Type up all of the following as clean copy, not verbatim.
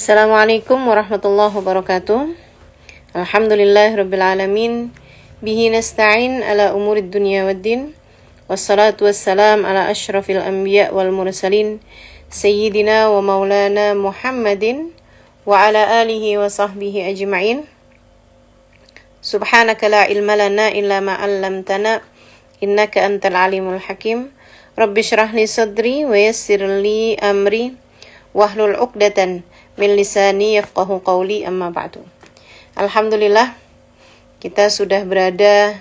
Assalamualaikum warahmatullahi wabarakatuh. Alhamdulillahirabbil alamin. Bihi nasta'in ala umurid dunya waddin. Wassalatu wassalam ala asyrafil anbiya wal mursalin sayyidina wa maulana Muhammadin wa ala alihi wa sahbihi ajma'in. Subhanaka la ilma lana illa ma 'allamtana innaka antal alimul hakim. Rabbi shrah li sadri wa yassir li amri wahlul 'uqdatan min lisani yafqahu qawli, amma ba'du. Alhamdulillah, kita sudah berada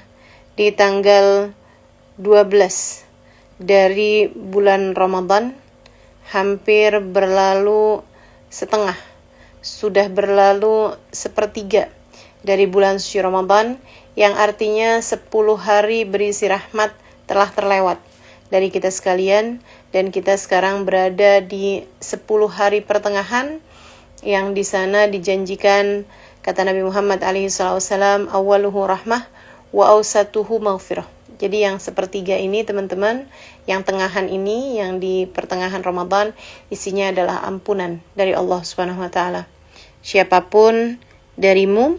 di tanggal 12 dari bulan Ramadan. Hampir berlalu setengah, sudah berlalu sepertiga dari bulan suci Ramadan, yang artinya 10 hari berisi rahmat telah terlewat dari kita sekalian, dan kita sekarang berada di 10 hari pertengahan, yang di sana dijanjikan, kata Nabi Muhammad SAW, awaluhu rahmah wa awsatuhu maghfirah. Jadi yang sepertiga ini teman-teman, yang tengahan ini, yang di pertengahan Ramadan, isinya adalah ampunan dari Allah Subhanahu wa taala. Siapapun darimu,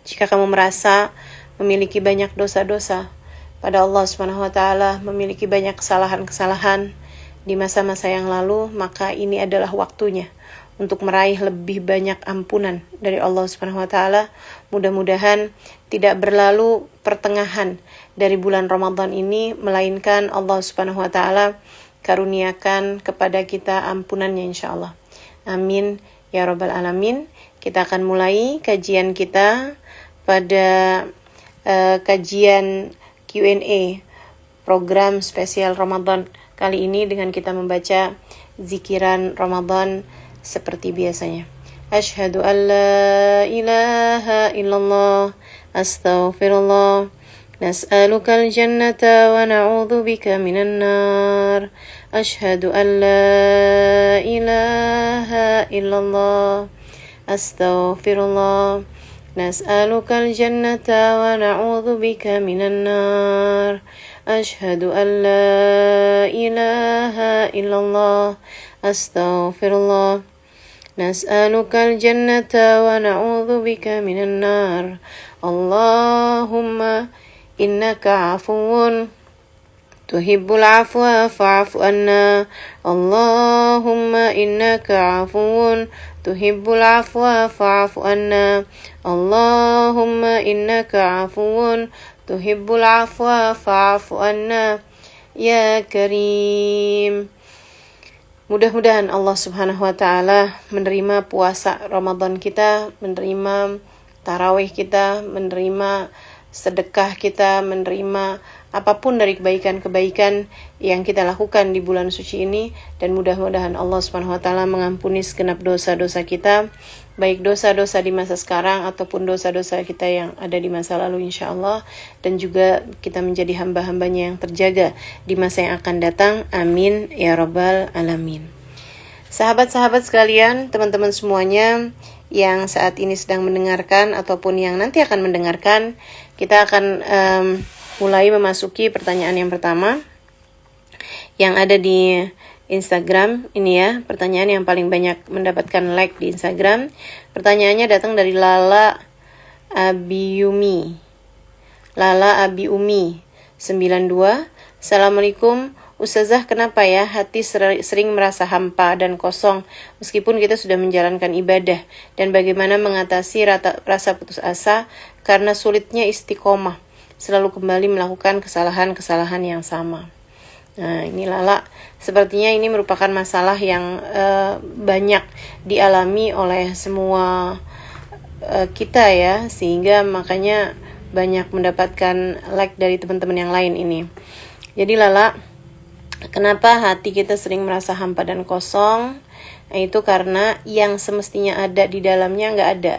jika kamu merasa memiliki banyak dosa-dosa pada Allah Subhanahu wa taala, memiliki banyak kesalahan-kesalahan di masa-masa yang lalu, maka ini adalah waktunya untuk meraih lebih banyak ampunan dari Allah Subhanahu wa taala. Mudah-mudahan tidak berlalu pertengahan dari bulan Ramadan ini melainkan Allah Subhanahu wa taala karuniakan kepada kita ampunannya insyaallah. Amin ya rabbal alamin. Kita akan mulai kajian kita pada kajian Q&A program spesial Ramadan kali ini dengan kita membaca zikiran Ramadan seperti biasanya. Asyhadu an la ilaha illallah, astaghfirullah, nas'alukal jannata wa na'udzu bika minan nar. Asyhadu an la ilaha illallah, astaghfirullah, nas'alukal jannata wa na'udzu bika minan nar. Asyhadu an la ilaha illallah, astaghfirullah, nas'alukal jannata wa na'udzu bika minan nar. Allahumma innaka 'afuwun tuhibbul 'afwa fa'fu anna. Allahumma innaka 'afuwun tuhibbul 'afwa fa'fu anna. Allahumma innaka 'afuwun tuhibbul 'afwa fa'fu anna ya Karim. Mudah-mudahan Allah Subhanahu wa taala menerima puasa Ramadan kita, menerima tarawih kita, menerima sedekah kita, menerima apapun dari kebaikan-kebaikan yang kita lakukan di bulan suci ini, dan mudah-mudahan Allah Subhanahu wa taala mengampuni segenap dosa-dosa kita, baik dosa-dosa di masa sekarang ataupun dosa-dosa kita yang ada di masa lalu insyaallah, dan juga kita menjadi hamba-hambanya yang terjaga di masa yang akan datang. Amin ya rabbal alamin. Sahabat-sahabat sekalian, teman-teman semuanya yang saat ini sedang mendengarkan ataupun yang nanti akan mendengarkan, kita akan mulai memasuki pertanyaan yang pertama yang ada di Instagram ini ya. Pertanyaan yang paling banyak mendapatkan like di Instagram. Pertanyaannya datang dari Lala Abiumi 92. Assalamualaikum Ustazah, kenapa ya hati sering merasa hampa dan kosong meskipun kita sudah menjalankan ibadah, dan bagaimana mengatasi rasa putus asa karena sulitnya istiqomah, selalu kembali melakukan kesalahan-kesalahan yang sama. Nah, ini Lala, sepertinya ini merupakan masalah yang banyak dialami oleh semua kita ya, sehingga makanya banyak mendapatkan like dari teman-teman yang lain ini. Jadi Lala, kenapa hati kita sering merasa hampa dan kosong? Nah, itu karena yang semestinya ada di dalamnya nggak ada.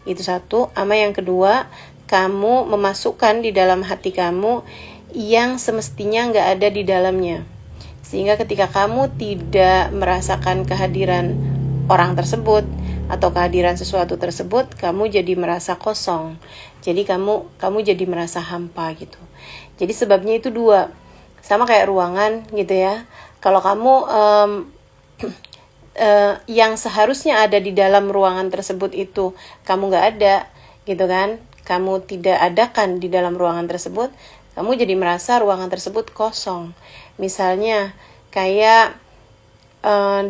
Itu satu. Ama yang kedua, kamu memasukkan di dalam hati kamu yang semestinya nggak ada di dalamnya. Sehingga ketika kamu tidak merasakan kehadiran orang tersebut atau kehadiran sesuatu tersebut, kamu jadi merasa kosong. Jadi kamu jadi merasa hampa gitu. Jadi sebabnya itu dua. Sama kayak ruangan gitu ya. Kalau kamu yang seharusnya ada di dalam ruangan tersebut itu kamu nggak ada, gitu kan? Kamu tidak adakan di dalam ruangan tersebut, kamu jadi merasa ruangan tersebut kosong. Misalnya kayak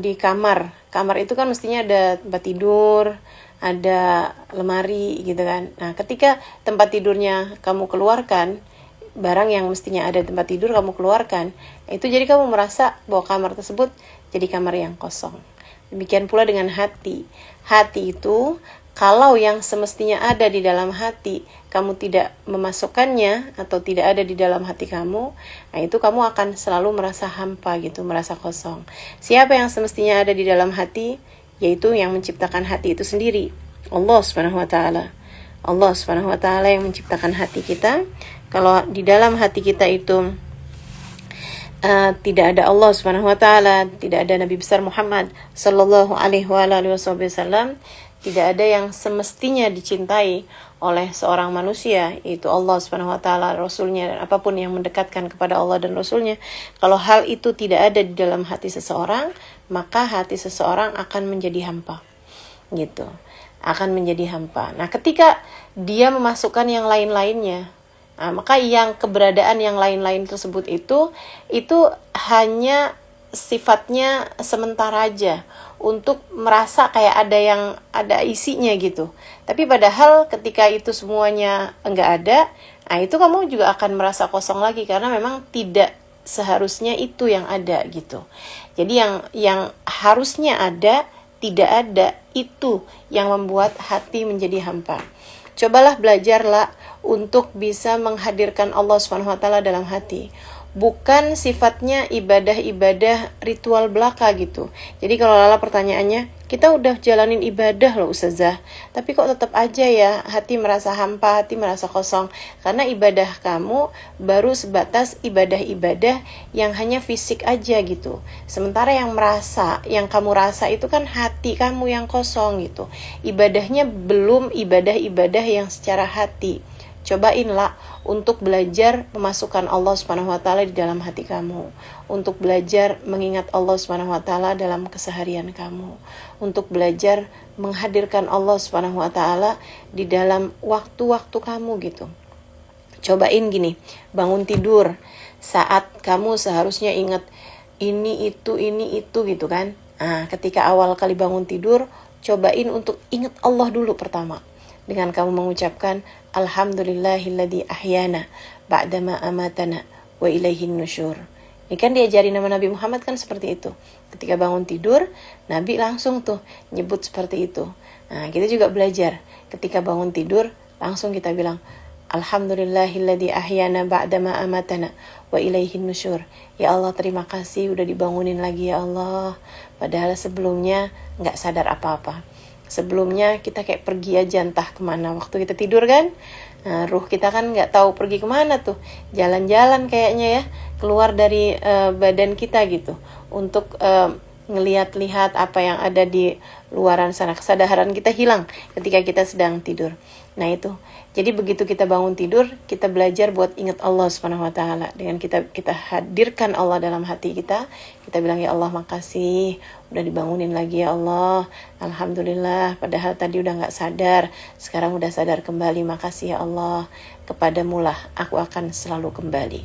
di kamar itu kan mestinya ada tempat tidur, ada lemari gitu kan. Nah, ketika tempat tidurnya kamu keluarkan, barang yang mestinya ada tempat tidur kamu keluarkan, itu jadi kamu merasa bahwa kamar tersebut jadi kamar yang kosong. Demikian pula dengan hati. Hati itu kalau yang semestinya ada di dalam hati kamu tidak memasukkannya atau tidak ada di dalam hati kamu, nah itu kamu akan selalu merasa hampa gitu, merasa kosong. Siapa yang semestinya ada di dalam hati? Yaitu yang menciptakan hati itu sendiri, Allah Subhanahu wa taala. Allah Subhanahu wa taala yang menciptakan hati kita. Kalau di dalam hati kita itu tidak ada Allah Subhanahu wa taala, tidak ada Nabi besar Muhammad sallallahu alaihi wasallam, tidak ada yang semestinya dicintai oleh seorang manusia, yaitu Allah Subhanahu wa taala, Rasulnya, dan apapun yang mendekatkan kepada Allah dan Rasulnya. Kalau hal itu tidak ada di dalam hati seseorang, maka hati seseorang akan menjadi hampa. Gitu. Akan menjadi hampa. Nah, ketika dia memasukkan yang lain-lainnya, nah, maka yang keberadaan yang lain-lain tersebut itu hanya sifatnya sementara aja, untuk merasa kayak ada isinya gitu. Tapi padahal ketika itu semuanya enggak ada, nah itu kamu juga akan merasa kosong lagi, karena memang tidak seharusnya itu yang ada gitu. Jadi yang harusnya ada tidak ada, itu yang membuat hati menjadi hampa. Cobalah belajarlah untuk bisa menghadirkan Allah Subhanahu wa taala dalam hati. Bukan sifatnya ibadah-ibadah ritual belaka gitu. Jadi kalau Lala pertanyaannya, kita udah jalanin ibadah loh Ustazah, tapi kok tetap aja ya hati merasa hampa, hati merasa kosong. Karena ibadah kamu baru sebatas ibadah-ibadah yang hanya fisik aja gitu. Sementara yang kamu rasa itu kan hati kamu yang kosong gitu. Ibadahnya belum ibadah-ibadah yang secara hati. Cobainlah untuk belajar memasukkan Allah Subhanahu wa taala di dalam hati kamu, untuk belajar mengingat Allah Subhanahu wa taala dalam keseharian kamu, untuk belajar menghadirkan Allah Subhanahu wa taala di dalam waktu-waktu kamu gitu. Cobain gini, bangun tidur saat kamu seharusnya ingat ini itu gitu kan. Nah, ketika awal kali bangun tidur, cobain untuk ingat Allah dulu pertama. Dengan kamu mengucapkan Alhamdulillahilladzi ahyana ba'dama amatana wa ilaihin nusyur. Ini kan diajari nama Nabi Muhammad kan seperti itu. Ketika bangun tidur, Nabi langsung tuh nyebut seperti itu. Nah, kita juga belajar. Ketika bangun tidur, langsung kita bilang Alhamdulillahilladzi ahyana ba'dama amatana wa ilaihin nusyur. Ya Allah, terima kasih udah dibangunin lagi ya Allah. Padahal sebelumnya gak sadar apa-apa. Sebelumnya kita kayak pergi aja entah kemana waktu kita tidur kan. Nah, ruh kita kan gak tahu pergi kemana tuh. Jalan-jalan kayaknya ya, keluar dari badan kita gitu. Untuk ngelihat-lihat apa yang ada di luaran sana. Kesadaran kita hilang ketika kita sedang tidur. Nah itu. Jadi begitu kita bangun tidur, kita belajar buat ingat Allah Subhanahu wa taala. Dengan kita hadirkan Allah dalam hati kita, kita bilang ya Allah makasih udah dibangunin lagi ya Allah. Alhamdulillah, padahal tadi udah enggak sadar, sekarang udah sadar kembali. Makasih ya Allah. Kepadamulah aku akan selalu kembali.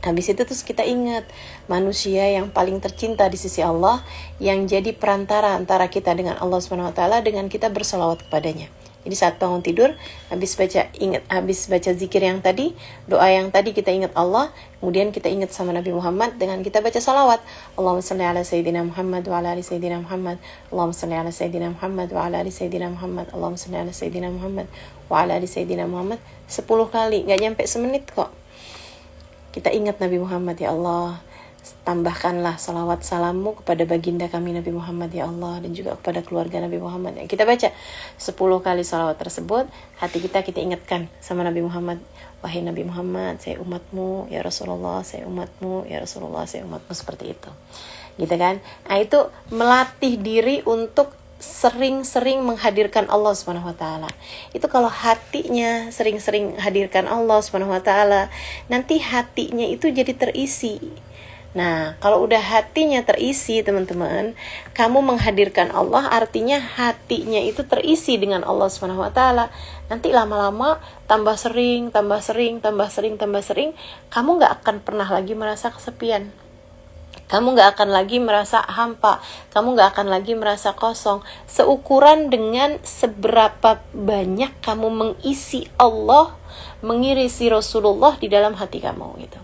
Habis itu terus kita ingat manusia yang paling tercinta di sisi Allah, yang jadi perantara antara kita dengan Allah Subhanahu wa taala dengan kita berselawat kepadanya. Jadi saat bangun tidur, habis baca zikir yang tadi, doa yang tadi, kita ingat Allah, kemudian kita ingat sama Nabi Muhammad dengan kita baca salawat. Allahumma salli ala sayyidina Muhammad wa ala ali sayyidina Muhammad. Allahumma salli ala sayyidina Muhammad wa ala ali sayyidina Muhammad. Allahumma salli ala sayyidina Muhammad wa ala ali sayyidina Muhammad. 10 kali, gak nyampe semenit kok. Kita ingat Nabi Muhammad ya Allah. Tambahkanlah salawat salammu kepada baginda kami Nabi Muhammad ya Allah, dan juga kepada keluarga Nabi Muhammad. Kita baca 10 kali salawat tersebut, hati kita ingatkan sama Nabi Muhammad. Wahai Nabi Muhammad, saya umatmu ya Rasulullah, saya umatmu ya Rasulullah, saya umatmu, seperti itu. Gitu kan? Nah itu melatih diri untuk sering-sering menghadirkan Allah Subhanahu wa taala. Itu kalau hatinya sering-sering hadirkan Allah Subhanahu wa taala, nanti hatinya itu jadi terisi. Nah, kalau udah hatinya terisi teman-teman, kamu menghadirkan Allah, artinya hatinya itu terisi dengan Allah Subhanahu wa taala. Nanti lama-lama tambah sering, kamu gak akan pernah lagi merasa kesepian. Kamu gak akan lagi merasa hampa, kamu gak akan lagi merasa kosong. Seukuran dengan seberapa banyak kamu mengisi Allah, mengirisi Rasulullah di dalam hati kamu gitu.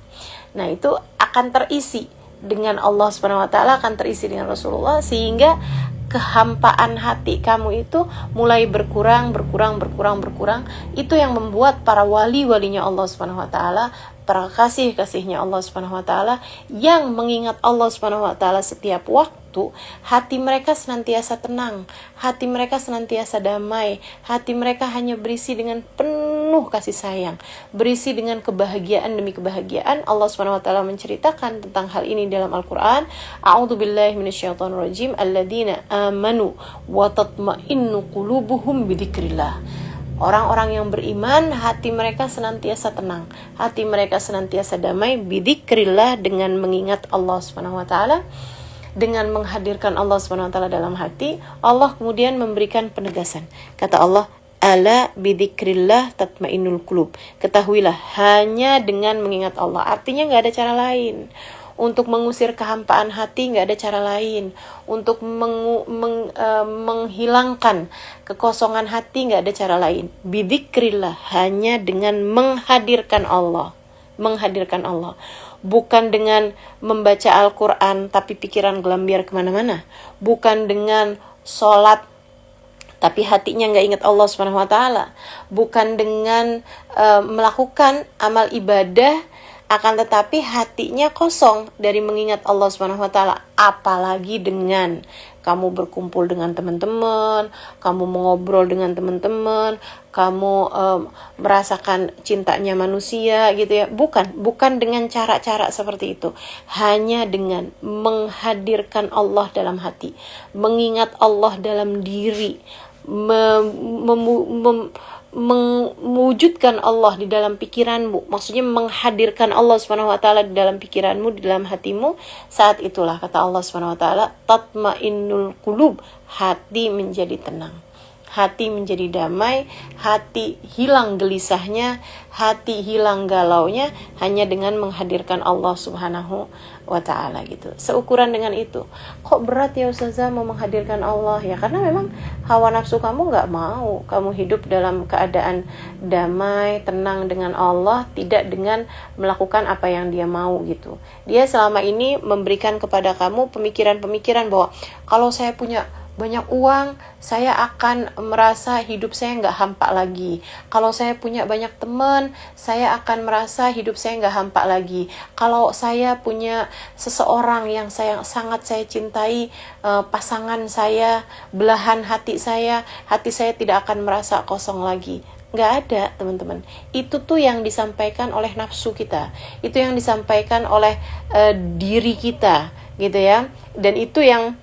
Nah, itu akan terisi dengan Allah Subhanahu wa taala, akan terisi dengan Rasulullah, sehingga kehampaan hati kamu itu mulai berkurang. Itu yang membuat para wali-walinya Allah Subhanahu wa taala, para kasih-kasihnya Allah Subhanahu wa taala yang mengingat Allah Subhanahu wa taala setiap waktu, hati mereka senantiasa tenang, hati mereka senantiasa damai, hati mereka hanya berisi dengan penuh kasih sayang, berisi dengan kebahagiaan demi kebahagiaan. Allah Subhanahu wa taala menceritakan tentang hal ini dalam Al-Qur'an. A'udzubillahi minasyaitonirrajim. Alladzina amanu wa tatma'innu qulubuhum bidzikrillah. Orang-orang yang beriman, hati mereka senantiasa tenang, hati mereka senantiasa damai, bidzikrillah, dengan mengingat Allah Subhanahu wa taala. Dengan menghadirkan Allah Subhanahu wa taala dalam hati, Allah kemudian memberikan penegasan. Kata Allah, ala bidzikrillah tatmainnul qulub. Ketahuilah, hanya dengan mengingat Allah. Artinya enggak ada cara lain. Untuk mengusir kehampaan hati enggak ada cara lain. Untuk menghilangkan kekosongan hati enggak ada cara lain. Bidzikrillah, hanya dengan menghadirkan Allah. Menghadirkan Allah. Bukan dengan membaca Al-Quran tapi pikiran gelambiar kemana-mana. Bukan dengan sholat tapi hatinya gak ingat Allah Subhanahu wa taala. Bukan dengan melakukan amal ibadah akan tetapi hatinya kosong dari mengingat Allah Subhanahu wa taala. Apalagi dengan kamu berkumpul dengan teman-teman, kamu mengobrol dengan teman-teman, kamu merasakan cintanya manusia gitu ya. Bukan dengan cara-cara seperti itu. Hanya dengan menghadirkan Allah dalam hati, mengingat Allah dalam diri, mewujudkan Allah di dalam pikiranmu. Maksudnya menghadirkan Allah Subhanahu wa taala di dalam pikiranmu, di dalam hatimu. Saat itulah kata Allah Subhanahu wa taala, tatmainnul qulub, hati menjadi tenang, hati menjadi damai, hati hilang gelisahnya, hati hilang galaunya hanya dengan menghadirkan Allah Subhanahu wa ta'ala gitu. Seukuran dengan itu. Kok berat ya Ustazah mau menghadirkan Allah? Ya karena memang hawa nafsu kamu gak mau kamu hidup dalam keadaan damai, tenang dengan Allah, tidak dengan melakukan apa yang dia mau gitu. Dia selama ini memberikan kepada kamu pemikiran-pemikiran bahwa kalau saya punya banyak uang, saya akan merasa hidup saya nggak hampa lagi. Kalau saya punya banyak teman, saya akan merasa hidup saya nggak hampa lagi. Kalau saya punya seseorang yang sangat saya cintai, pasangan saya, belahan hati saya tidak akan merasa kosong lagi. Nggak ada, teman-teman. Itu tuh yang disampaikan oleh nafsu kita. Itu yang disampaikan oleh diri kita, gitu ya. Dan itu yang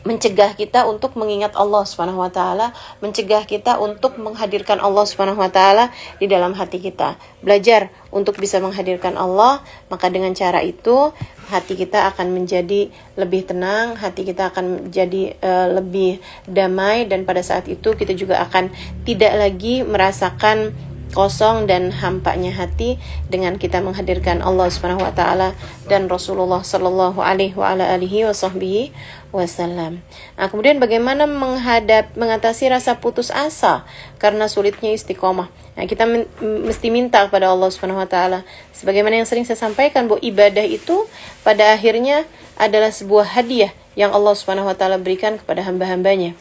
mencegah kita untuk mengingat Allah Subhanahu wa taala, mencegah kita untuk menghadirkan Allah Subhanahu wa taala di dalam hati kita. Belajar untuk bisa menghadirkan Allah, maka dengan cara itu hati kita akan menjadi lebih tenang, hati kita akan menjadi lebih damai, dan pada saat itu kita juga akan tidak lagi merasakan kosong dan hampanya hati dengan kita menghadirkan Allah Subhanahu wa taala dan Rasulullah sallallahu alaihi wasallam. Nah, kemudian bagaimana mengatasi rasa putus asa karena sulitnya istiqomah? Nah, kita mesti minta kepada Allah Subhanahu wa taala. Sebagaimana yang sering saya sampaikan, bahwa ibadah itu pada akhirnya adalah sebuah hadiah yang Allah Subhanahu wa taala berikan kepada hamba-hambanya.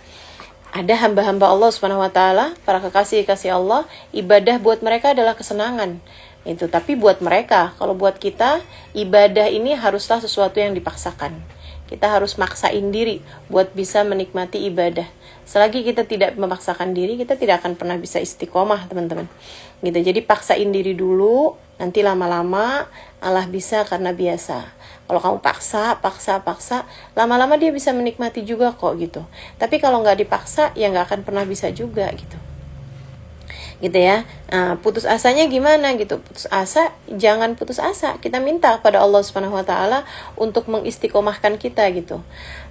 Ada hamba-hamba Allah Subhanahu wa taala, para kekasih-kekasih Allah, ibadah buat mereka adalah kesenangan. Itu, tapi buat mereka, kalau buat kita, ibadah ini haruslah sesuatu yang dipaksakan. Kita harus maksain diri buat bisa menikmati ibadah. Selagi kita tidak memaksakan diri, kita tidak akan pernah bisa istiqomah, teman-teman. Gitu. Jadi paksain diri dulu, nanti lama-lama Allah bisa karena biasa. Kalau kamu paksa, lama-lama dia bisa menikmati juga kok gitu. Tapi kalau nggak dipaksa, ya nggak akan pernah bisa juga gitu. gitu ya. Putus asanya gimana gitu? Putus asa, jangan putus asa. Kita minta kepada Allah Subhanahu wa taala untuk mengistiqomahkan kita gitu.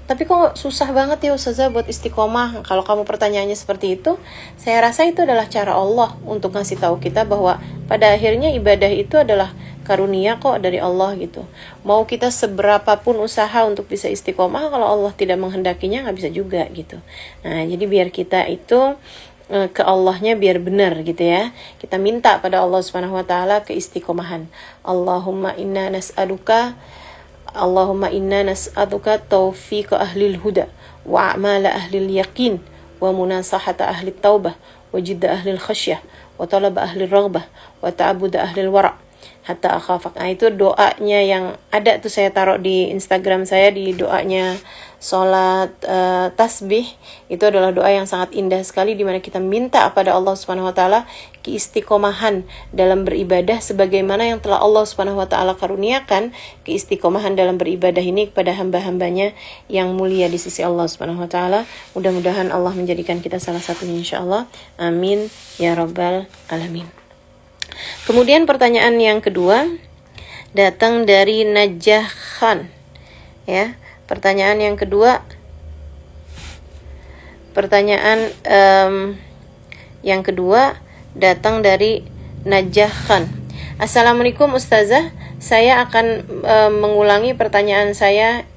Tapi kok susah banget ya Ustazah buat istiqomah? Kalau kamu pertanyaannya seperti itu, saya rasa itu adalah cara Allah untuk ngasih tahu kita bahwa pada akhirnya ibadah itu adalah karunia kok dari Allah gitu. Mau kita seberapapun usaha untuk bisa istiqomah, kalau Allah tidak menghendakinya nggak bisa juga gitu. Nah, jadi biar kita itu ke Allahnya biar benar gitu ya. Kita minta pada Allah Subhanahu wa taala keistiqomahan. Allahumma inna nas'aluka taufiqa ahlil huda wa a'mala ahlil yaqin wa munasahata ahlil taubah wa jidda ahlil khasyah wa talaba ahlil raghbah wa ta'abuda ahlil wara' hatta akhafak. Nah, itu doanya yang ada tuh, saya taruh di Instagram saya, di doanya sholat tasbih. Itu adalah doa yang sangat indah sekali, di mana kita minta kepada Allah Subhanahu wa taala keistiqomahan dalam beribadah sebagaimana yang telah Allah Subhanahu wa taala karuniakan keistiqomahan dalam beribadah ini kepada hamba-hambanya yang mulia di sisi Allah Subhanahu wa taala. Mudah-mudahan Allah menjadikan kita salah satunya insyaallah. Amin ya rabbal alamin. Kemudian pertanyaan yang kedua datang dari Najah Khan. Ya, pertanyaan yang kedua, yang kedua datang dari Najah Khan. Assalamualaikum Ustazah, saya akan mengulangi pertanyaan saya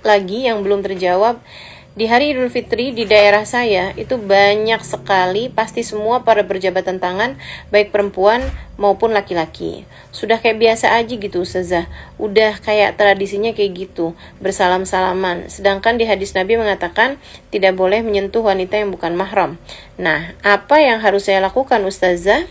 lagi yang belum terjawab. Di hari Idul Fitri di daerah saya itu banyak sekali, pasti semua para berjabatan tangan, baik perempuan maupun laki-laki. Sudah kayak biasa aja gitu Ustazah, udah kayak tradisinya kayak gitu, bersalam-salaman. Sedangkan di hadis Nabi mengatakan tidak boleh menyentuh wanita yang bukan mahram. Nah, apa yang harus saya lakukan Ustazah?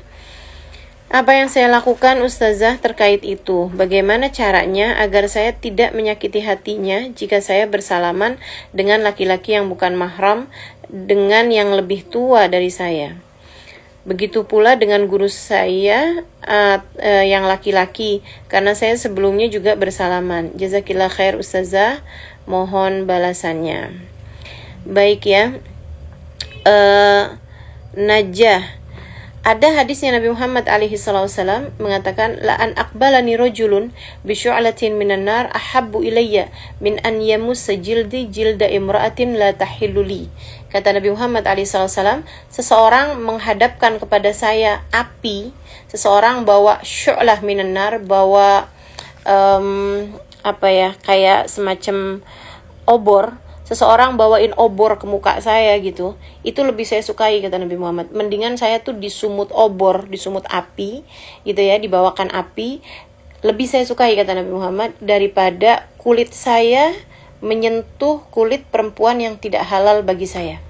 Apa yang saya lakukan Ustazah terkait itu? Bagaimana caranya agar saya tidak menyakiti hatinya jika saya bersalaman dengan laki-laki yang bukan mahram, dengan yang lebih tua dari saya? Begitu pula dengan guru saya yang laki-laki, karena saya sebelumnya juga bersalaman. Jazakillah khair Ustazah, mohon balasannya. Baik ya, Najah. Ada hadisnya Nabi Muhammad alaihi wasallam mengatakan, la an aqbalani rajulun bi syu'latin minan nar ahabbu ilayya min an yamussa jildi jilda imra'atin la tahillu li. Kata Nabi Muhammad alaihi wasallam, seseorang menghadapkan kepada saya api, seseorang bawa syu'lah minan nar, bawa kayak semacam obor. Seseorang bawain obor ke muka saya gitu, itu lebih saya sukai kata Nabi Muhammad. Mendingan saya tuh disumut obor, disumut api gitu ya, dibawakan api. Lebih saya sukai kata Nabi Muhammad daripada kulit saya menyentuh kulit perempuan yang tidak halal bagi saya.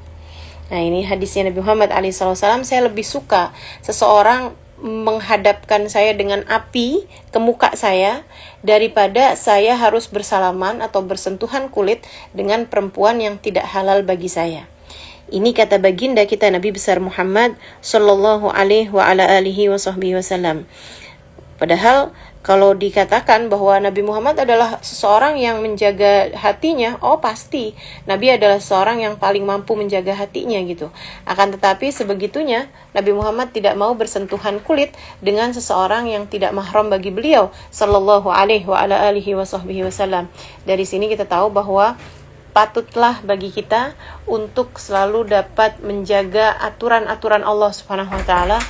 Nah, ini hadisnya Nabi Muhammad SAW. Saya lebih suka seseorang menghadapkan saya dengan api ke muka saya daripada saya harus bersalaman atau bersentuhan kulit dengan perempuan yang tidak halal bagi saya. Ini kata baginda kita Nabi besar Muhammad sallallahu alaihi wa ala alihi wasallam. Padahal kalau dikatakan bahwa Nabi Muhammad adalah seseorang yang menjaga hatinya, oh pasti Nabi adalah seseorang yang paling mampu menjaga hatinya gitu. Akan tetapi sebegitunya Nabi Muhammad tidak mau bersentuhan kulit dengan seseorang yang tidak mahram bagi beliau sallallahu alaihi wa ala alihi wasallam. Dari sini kita tahu bahwa patutlah bagi kita untuk selalu dapat menjaga aturan-aturan Allah Subhanahu wa taala.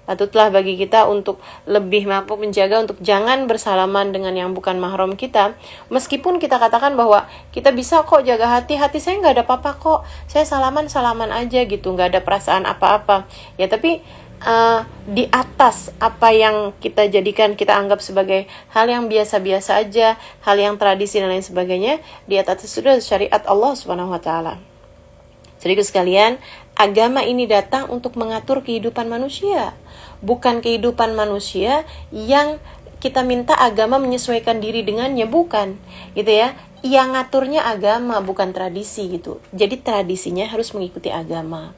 Patutlah bagi kita untuk lebih mampu menjaga untuk jangan bersalaman dengan yang bukan mahram kita. Meskipun kita katakan bahwa kita bisa kok jaga hati saya nggak ada apa-apa kok, saya salaman aja gitu, nggak ada perasaan apa-apa. Ya tapi di atas apa yang kita jadikan, kita anggap sebagai hal yang biasa-biasa aja, hal yang tradisi dan lain sebagainya, di atas itu sudah syariat Allah Subhanahu wa taala. Saudaraku sekalian, agama ini datang untuk mengatur kehidupan manusia, bukan kehidupan manusia yang kita minta agama menyesuaikan diri dengannya, bukan, gitu ya. Yang ngaturnya agama, bukan tradisi gitu. Jadi tradisinya harus mengikuti agama.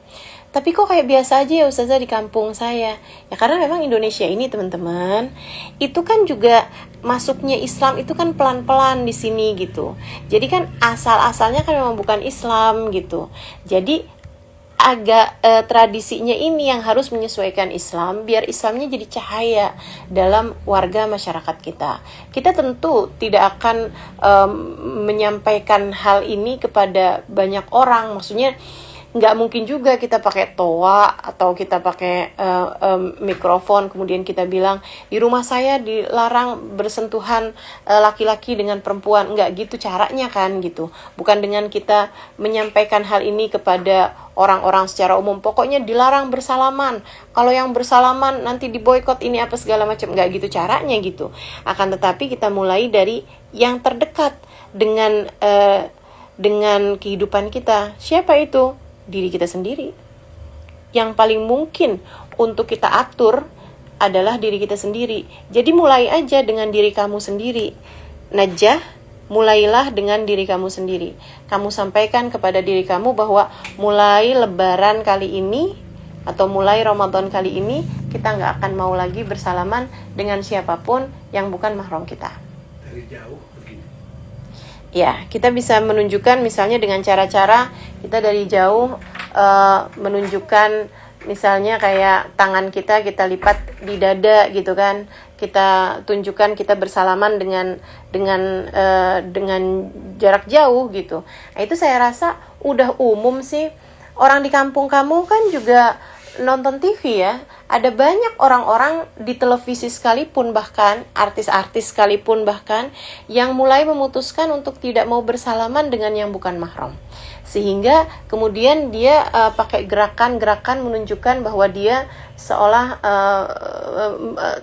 Tapi kok kayak biasa aja ya Ustazah di kampung saya? Ya karena memang Indonesia ini teman-teman, itu kan juga masuknya Islam itu kan pelan-pelan di sini gitu. Jadi kan asal-asalnya kan memang bukan Islam gitu. Jadi agak tradisinya ini yang harus menyesuaikan Islam biar Islamnya jadi cahaya dalam warga masyarakat kita. Kita tentu tidak akan menyampaikan hal ini kepada banyak orang. Maksudnya nggak mungkin juga kita pakai toa atau kita pakai mikrofon kemudian kita bilang di rumah saya dilarang bersentuhan laki-laki dengan perempuan. Nggak gitu caranya kan gitu. Bukan dengan kita menyampaikan hal ini kepada orang-orang secara umum. Pokoknya dilarang bersalaman. Kalau yang bersalaman nanti diboikot ini apa segala macam. Nggak gitu caranya gitu. Akan tetapi kita mulai dari yang terdekat dengan kehidupan kita. Siapa itu? Diri kita sendiri. Yang paling mungkin untuk kita atur adalah diri kita sendiri. Jadi mulai aja dengan diri kamu sendiri. Najah, mulailah dengan diri kamu sendiri. Kamu sampaikan kepada diri kamu bahwa mulai Lebaran kali ini atau mulai Ramadan kali ini kita nggak akan mau lagi bersalaman dengan siapapun yang bukan mahram kita. Dari jauh begini. Ya, kita bisa menunjukkan misalnya dengan cara-cara kita dari jauh menunjukkan misalnya kayak tangan kita lipat di dada gitu kan. Kita tunjukkan kita bersalaman dengan jarak jauh gitu. Nah, itu saya rasa udah umum sih. Orang di kampung kamu kan juga nonton TV ya. Ada banyak orang-orang di televisi sekalipun bahkan, artis-artis sekalipun bahkan, yang mulai memutuskan untuk tidak mau bersalaman dengan yang bukan mahram. Sehingga kemudian dia pakai gerakan-gerakan menunjukkan bahwa dia seolah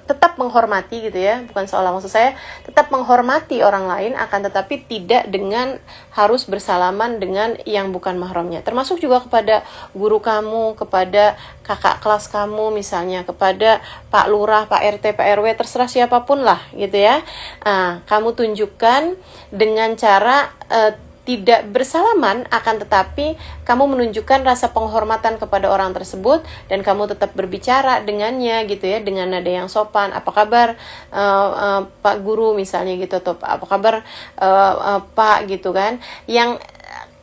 tetap menghormati gitu ya. Bukan seolah, maksud saya tetap menghormati orang lain, akan tetapi tidak dengan harus bersalaman dengan yang bukan mahramnya. Termasuk juga kepada guru kamu, kepada kakak kelas kamu misalnya, kepada Pak Lurah, Pak RT, Pak RW, terserah siapapun lah gitu ya. Kamu tunjukkan dengan cara tidak bersalaman, akan tetapi kamu menunjukkan rasa penghormatan kepada orang tersebut dan kamu tetap berbicara dengannya gitu ya, dengan nada yang sopan. Apa kabar Pak Guru misalnya gitu, atau apa kabar Pak gitu kan, yang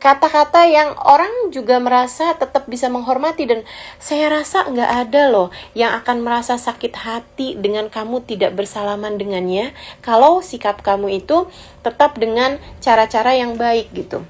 kata-kata yang orang juga merasa tetap bisa menghormati. Dan saya rasa nggak ada loh yang akan merasa sakit hati dengan kamu tidak bersalaman dengannya, kalau sikap kamu itu tetap dengan cara-cara yang baik gitu.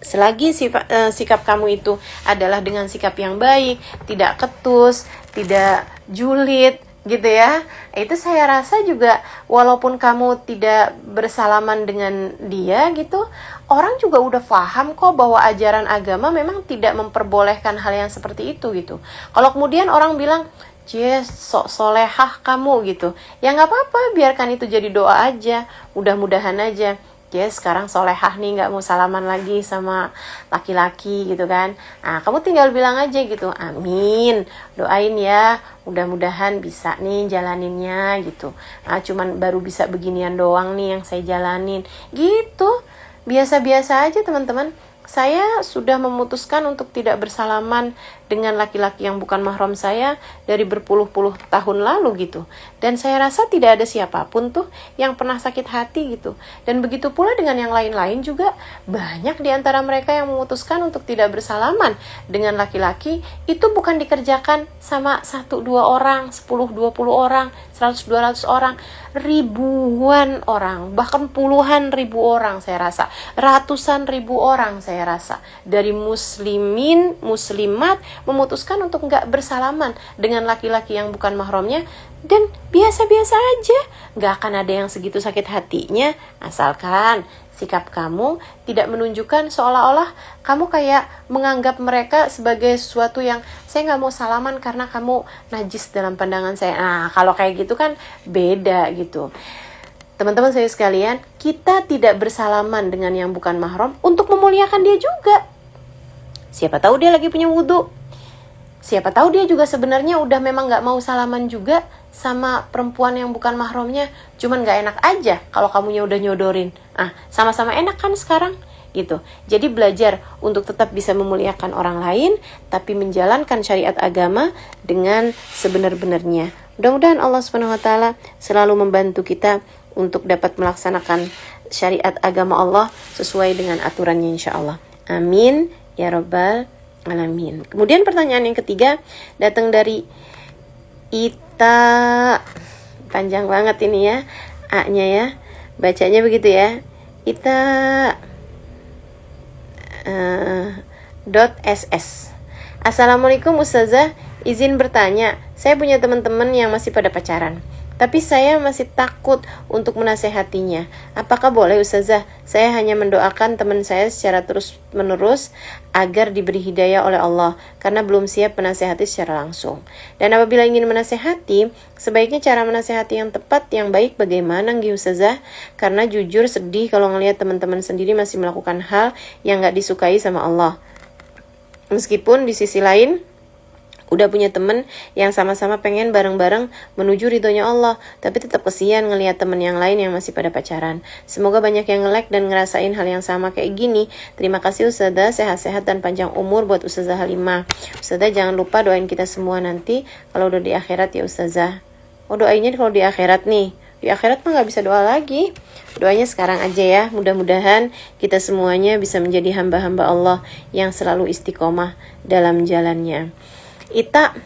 Selagi sikap kamu itu adalah dengan sikap yang baik, tidak ketus, tidak julid gitu ya, itu saya rasa juga walaupun kamu tidak bersalaman dengan dia gitu, orang juga udah paham kok bahwa ajaran agama memang tidak memperbolehkan hal yang seperti itu gitu. Kalau kemudian orang bilang, "Yes, sok solehah kamu" gitu, ya nggak apa-apa, biarkan itu jadi doa aja, mudah-mudahan aja. Yes, sekarang solehah nih, gak mau salaman lagi sama laki-laki gitu kan. Nah, kamu tinggal bilang aja gitu, amin, doain ya, mudah-mudahan bisa nih jalaninnya gitu. Nah, cuman baru bisa beginian doang nih yang saya jalanin gitu. Biasa-biasa aja teman-teman. Saya sudah memutuskan untuk tidak bersalaman dengan laki-laki yang bukan mahram saya dari berpuluh-puluh tahun lalu gitu. Dan saya rasa tidak ada siapapun tuh yang pernah sakit hati gitu. Dan begitu pula dengan yang lain-lain juga, banyak di antara mereka yang memutuskan untuk tidak bersalaman dengan laki-laki. Itu bukan dikerjakan sama 1-2 orang, 10-20 orang, 100-200 orang, ribuan orang, bahkan puluhan ribu orang saya rasa, ratusan ribu orang saya rasa, dari muslimin, muslimat memutuskan untuk nggak bersalaman dengan laki-laki yang bukan mahramnya. Dan biasa-biasa aja, nggak akan ada yang segitu sakit hatinya, asalkan sikap kamu tidak menunjukkan seolah-olah kamu kayak menganggap mereka sebagai sesuatu yang, saya nggak mau salaman karena kamu najis dalam pandangan saya. Nah, kalau kayak gitu kan beda gitu. Teman-teman saya sekalian, kita tidak bersalaman dengan yang bukan mahram untuk memuliakan dia juga. Siapa tahu dia lagi punya wudhu. Siapa tahu dia juga sebenarnya udah memang gak mau salaman juga sama perempuan yang bukan mahramnya. Cuman gak enak aja kalau kamunya udah nyodorin. Sama-sama enak kan sekarang gitu. Jadi belajar untuk tetap bisa memuliakan orang lain, tapi menjalankan syariat agama dengan sebenar-benarnya. Mudah-mudahan Allah SWT selalu membantu kita untuk dapat melaksanakan syariat agama Allah sesuai dengan aturannya insya Allah. Amin ya rabbal alamin. Kemudian pertanyaan yang ketiga datang dari Ita. Panjang banget ini ya, A-nya ya. Bacanya begitu ya. Ita .ss. Assalamualaikum Ustazah, izin bertanya. Saya punya teman-teman yang masih pada pacaran, tapi saya masih takut untuk menasehatinya. Apakah boleh Ustazah? Saya hanya mendoakan teman saya secara terus-menerus agar diberi hidayah oleh Allah, karena belum siap menasehati secara langsung. Dan apabila ingin menasehati, sebaiknya cara menasehati yang tepat, yang baik bagaimana nggih Ustazah? Karena jujur sedih kalau ngelihat teman-teman sendiri masih melakukan hal yang gak disukai sama Allah. Meskipun di sisi lain udah punya temen yang sama-sama pengen bareng-bareng menuju ridhonya Allah, tapi tetap kesian ngelihat temen yang lain yang masih pada pacaran. Semoga banyak yang nge-like dan ngerasain hal yang sama kayak gini. Terima kasih Ustazah, sehat-sehat dan panjang umur buat Ustazah Halimah. Ustazah jangan lupa doain kita semua nanti kalau udah di akhirat ya Ustazah. Oh, doainnya kalau di akhirat nih. Di akhirat mah gak bisa doa lagi. Doanya sekarang aja ya. Mudah-mudahan kita semuanya bisa menjadi hamba-hamba Allah yang selalu istiqomah dalam jalannya. Ita,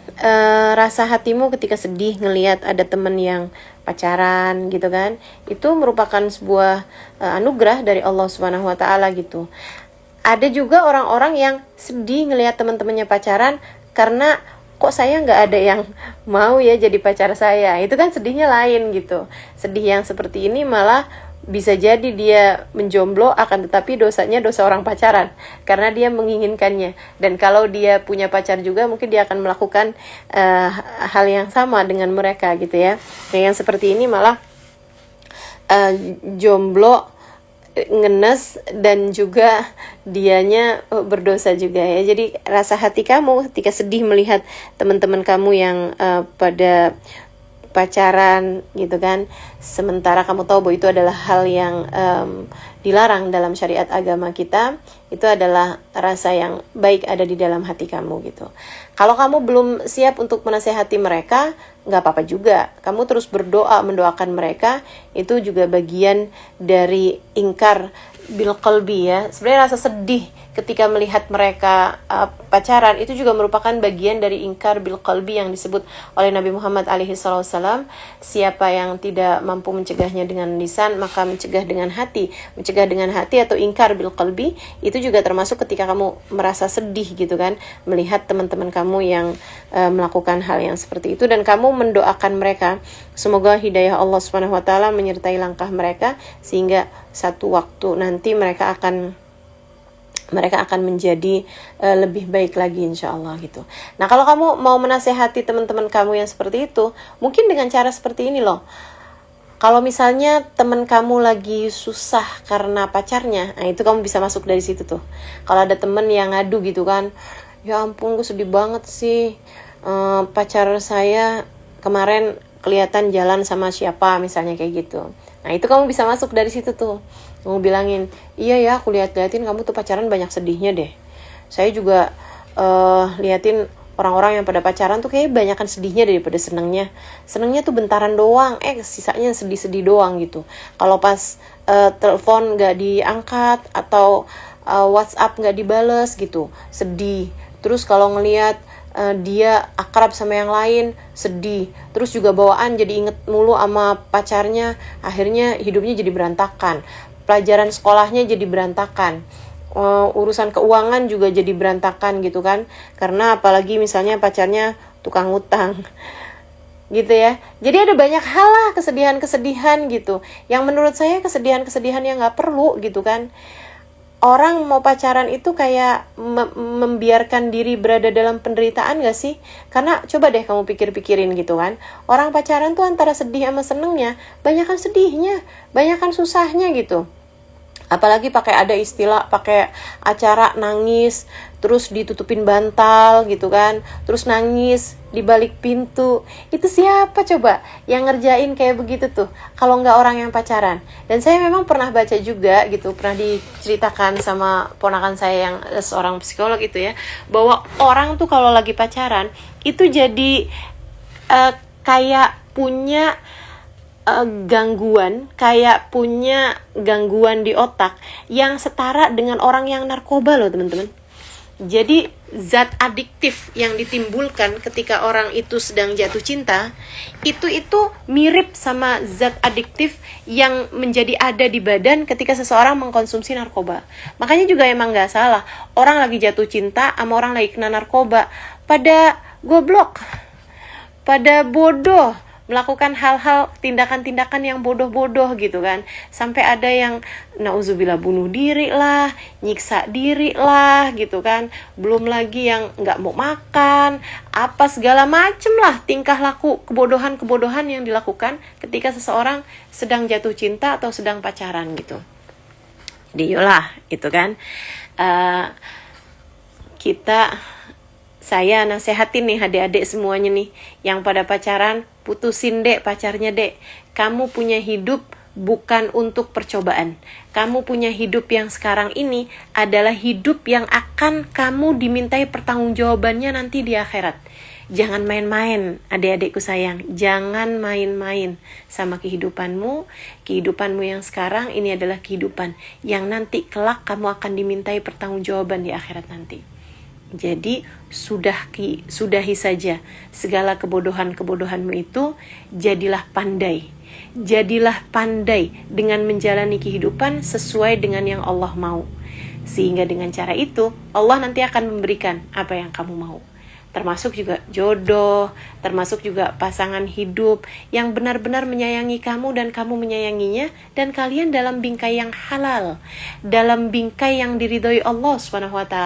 rasa hatimu ketika sedih ngelihat ada temen yang pacaran gitu kan, itu merupakan sebuah anugerah dari Allah Subhanahu wa Ta'ala gitu. Ada juga orang-orang yang sedih ngelihat teman-temannya pacaran karena kok saya nggak ada yang mau ya jadi pacar saya. Itu kan sedihnya lain gitu. Sedih yang seperti ini malah bisa jadi dia menjomblo, akan tetapi dosanya dosa orang pacaran karena dia menginginkannya. Dan kalau dia punya pacar juga, mungkin dia akan melakukan hal yang sama dengan mereka gitu ya. Nah, yang seperti ini malah jomblo, ngenes, dan juga dianya berdosa juga ya. Jadi rasa hati kamu ketika sedih melihat teman-teman kamu yang pada pacaran gitu kan, sementara kamu tahu bahwa itu adalah hal yang dilarang dalam syariat agama kita, itu adalah rasa yang baik ada di dalam hati kamu gitu. Kalau kamu belum siap untuk menasehati mereka, nggak apa-apa juga. Kamu terus berdoa, mendoakan mereka, itu juga bagian dari ingkar bil qalbi ya. Sebenarnya rasa sedih ketika melihat mereka pacaran itu juga merupakan bagian dari ingkar bil qalbi yang disebut oleh Nabi Muhammad SAW. Siapa yang tidak mampu mencegahnya dengan lisan, maka mencegah dengan hati. Mencegah dengan hati atau ingkar bil qalbi itu juga termasuk ketika kamu merasa sedih gitu kan, melihat teman-teman kamu yang melakukan hal yang seperti itu, dan kamu mendoakan mereka semoga hidayah Allah Subhanahu wa Ta'ala menyertai langkah mereka sehingga satu waktu nanti mereka akan menjadi lebih baik lagi insya Allah gitu. Nah, kalau kamu mau menasehati teman-teman kamu yang seperti itu, mungkin dengan cara seperti ini loh. Kalau misalnya teman kamu lagi susah karena pacarnya, nah itu kamu bisa masuk dari situ tuh. Kalau ada teman yang ngadu gitu kan, ya ampun gue sedih banget sih, pacar saya kemarin kelihatan jalan sama siapa, misalnya kayak gitu. Nah itu kamu bisa masuk dari situ tuh. Kamu bilangin, iya ya aku liatin kamu tuh pacaran banyak sedihnya deh. Saya juga liatin orang-orang yang pada pacaran tuh kayak banyakan sedihnya daripada senengnya. Senengnya tuh bentaran doang, sisanya sedih-sedih doang gitu. Kalau pas telepon gak diangkat atau WhatsApp gak dibales gitu, sedih. Terus kalau ngelihat dia akrab sama yang lain, sedih. Terus juga bawaan jadi inget mulu sama pacarnya, akhirnya hidupnya jadi berantakan. Pelajaran sekolahnya jadi berantakan. Urusan keuangan juga jadi berantakan gitu kan, karena apalagi misalnya pacarnya tukang utang gitu ya. Jadi ada banyak hal lah, kesedihan-kesedihan gitu, yang menurut saya kesedihan-kesedihan yang gak perlu gitu kan. Orang mau pacaran itu kayak membiarkan diri berada dalam penderitaan gak sih? Karena coba deh kamu pikir-pikirin gitu kan, orang pacaran tuh antara sedih sama senengnya, banyakan sedihnya, banyakan susahnya gitu. Apalagi ada istilah pakai acara nangis, terus ditutupin bantal gitu kan, terus nangis di balik pintu. Itu siapa coba yang ngerjain kayak begitu tuh, kalau nggak orang yang pacaran? Dan saya memang pernah baca juga gitu, pernah diceritakan sama ponakan saya yang seorang psikolog itu ya, bahwa orang tuh kalau lagi pacaran itu jadi kayak punya gangguan di otak yang setara dengan orang yang narkoba loh teman-teman. Jadi zat adiktif yang ditimbulkan ketika orang itu sedang jatuh cinta itu mirip sama zat adiktif yang menjadi ada di badan ketika seseorang mengkonsumsi narkoba. Makanya juga emang nggak salah orang lagi jatuh cinta sama orang lagi kena narkoba pada goblok, pada bodoh, melakukan hal-hal, tindakan-tindakan yang bodoh-bodoh gitu kan. Sampai ada yang nauzubillah bunuh diri lah, nyiksa diri lah gitu kan. Belum lagi yang nggak mau makan, apa segala macem lah tingkah laku kebodohan-kebodohan yang dilakukan ketika seseorang sedang jatuh cinta atau sedang pacaran gitu. Jadi yolah gitu kan. Saya nasehatin nih adik-adik semuanya nih yang pada pacaran, putusin dek pacarnya dek. Kamu punya hidup bukan untuk percobaan. Kamu punya hidup yang sekarang ini adalah hidup yang akan kamu dimintai pertanggungjawabannya nanti di akhirat. Jangan main-main adik-adikku sayang. Jangan main-main sama kehidupanmu. Kehidupanmu yang sekarang ini adalah kehidupan yang nanti kelak kamu akan dimintai pertanggungjawaban di akhirat nanti. Jadi sudahi saja segala kebodohan-kebodohanmu itu. Jadilah pandai dengan menjalani kehidupan sesuai dengan yang Allah mau. Sehingga dengan cara itu Allah nanti akan memberikan apa yang kamu mau. Termasuk juga jodoh, termasuk juga pasangan hidup yang benar-benar menyayangi kamu dan kamu menyayanginya, dan kalian dalam bingkai yang halal, dalam bingkai yang diridhoi Allah SWT,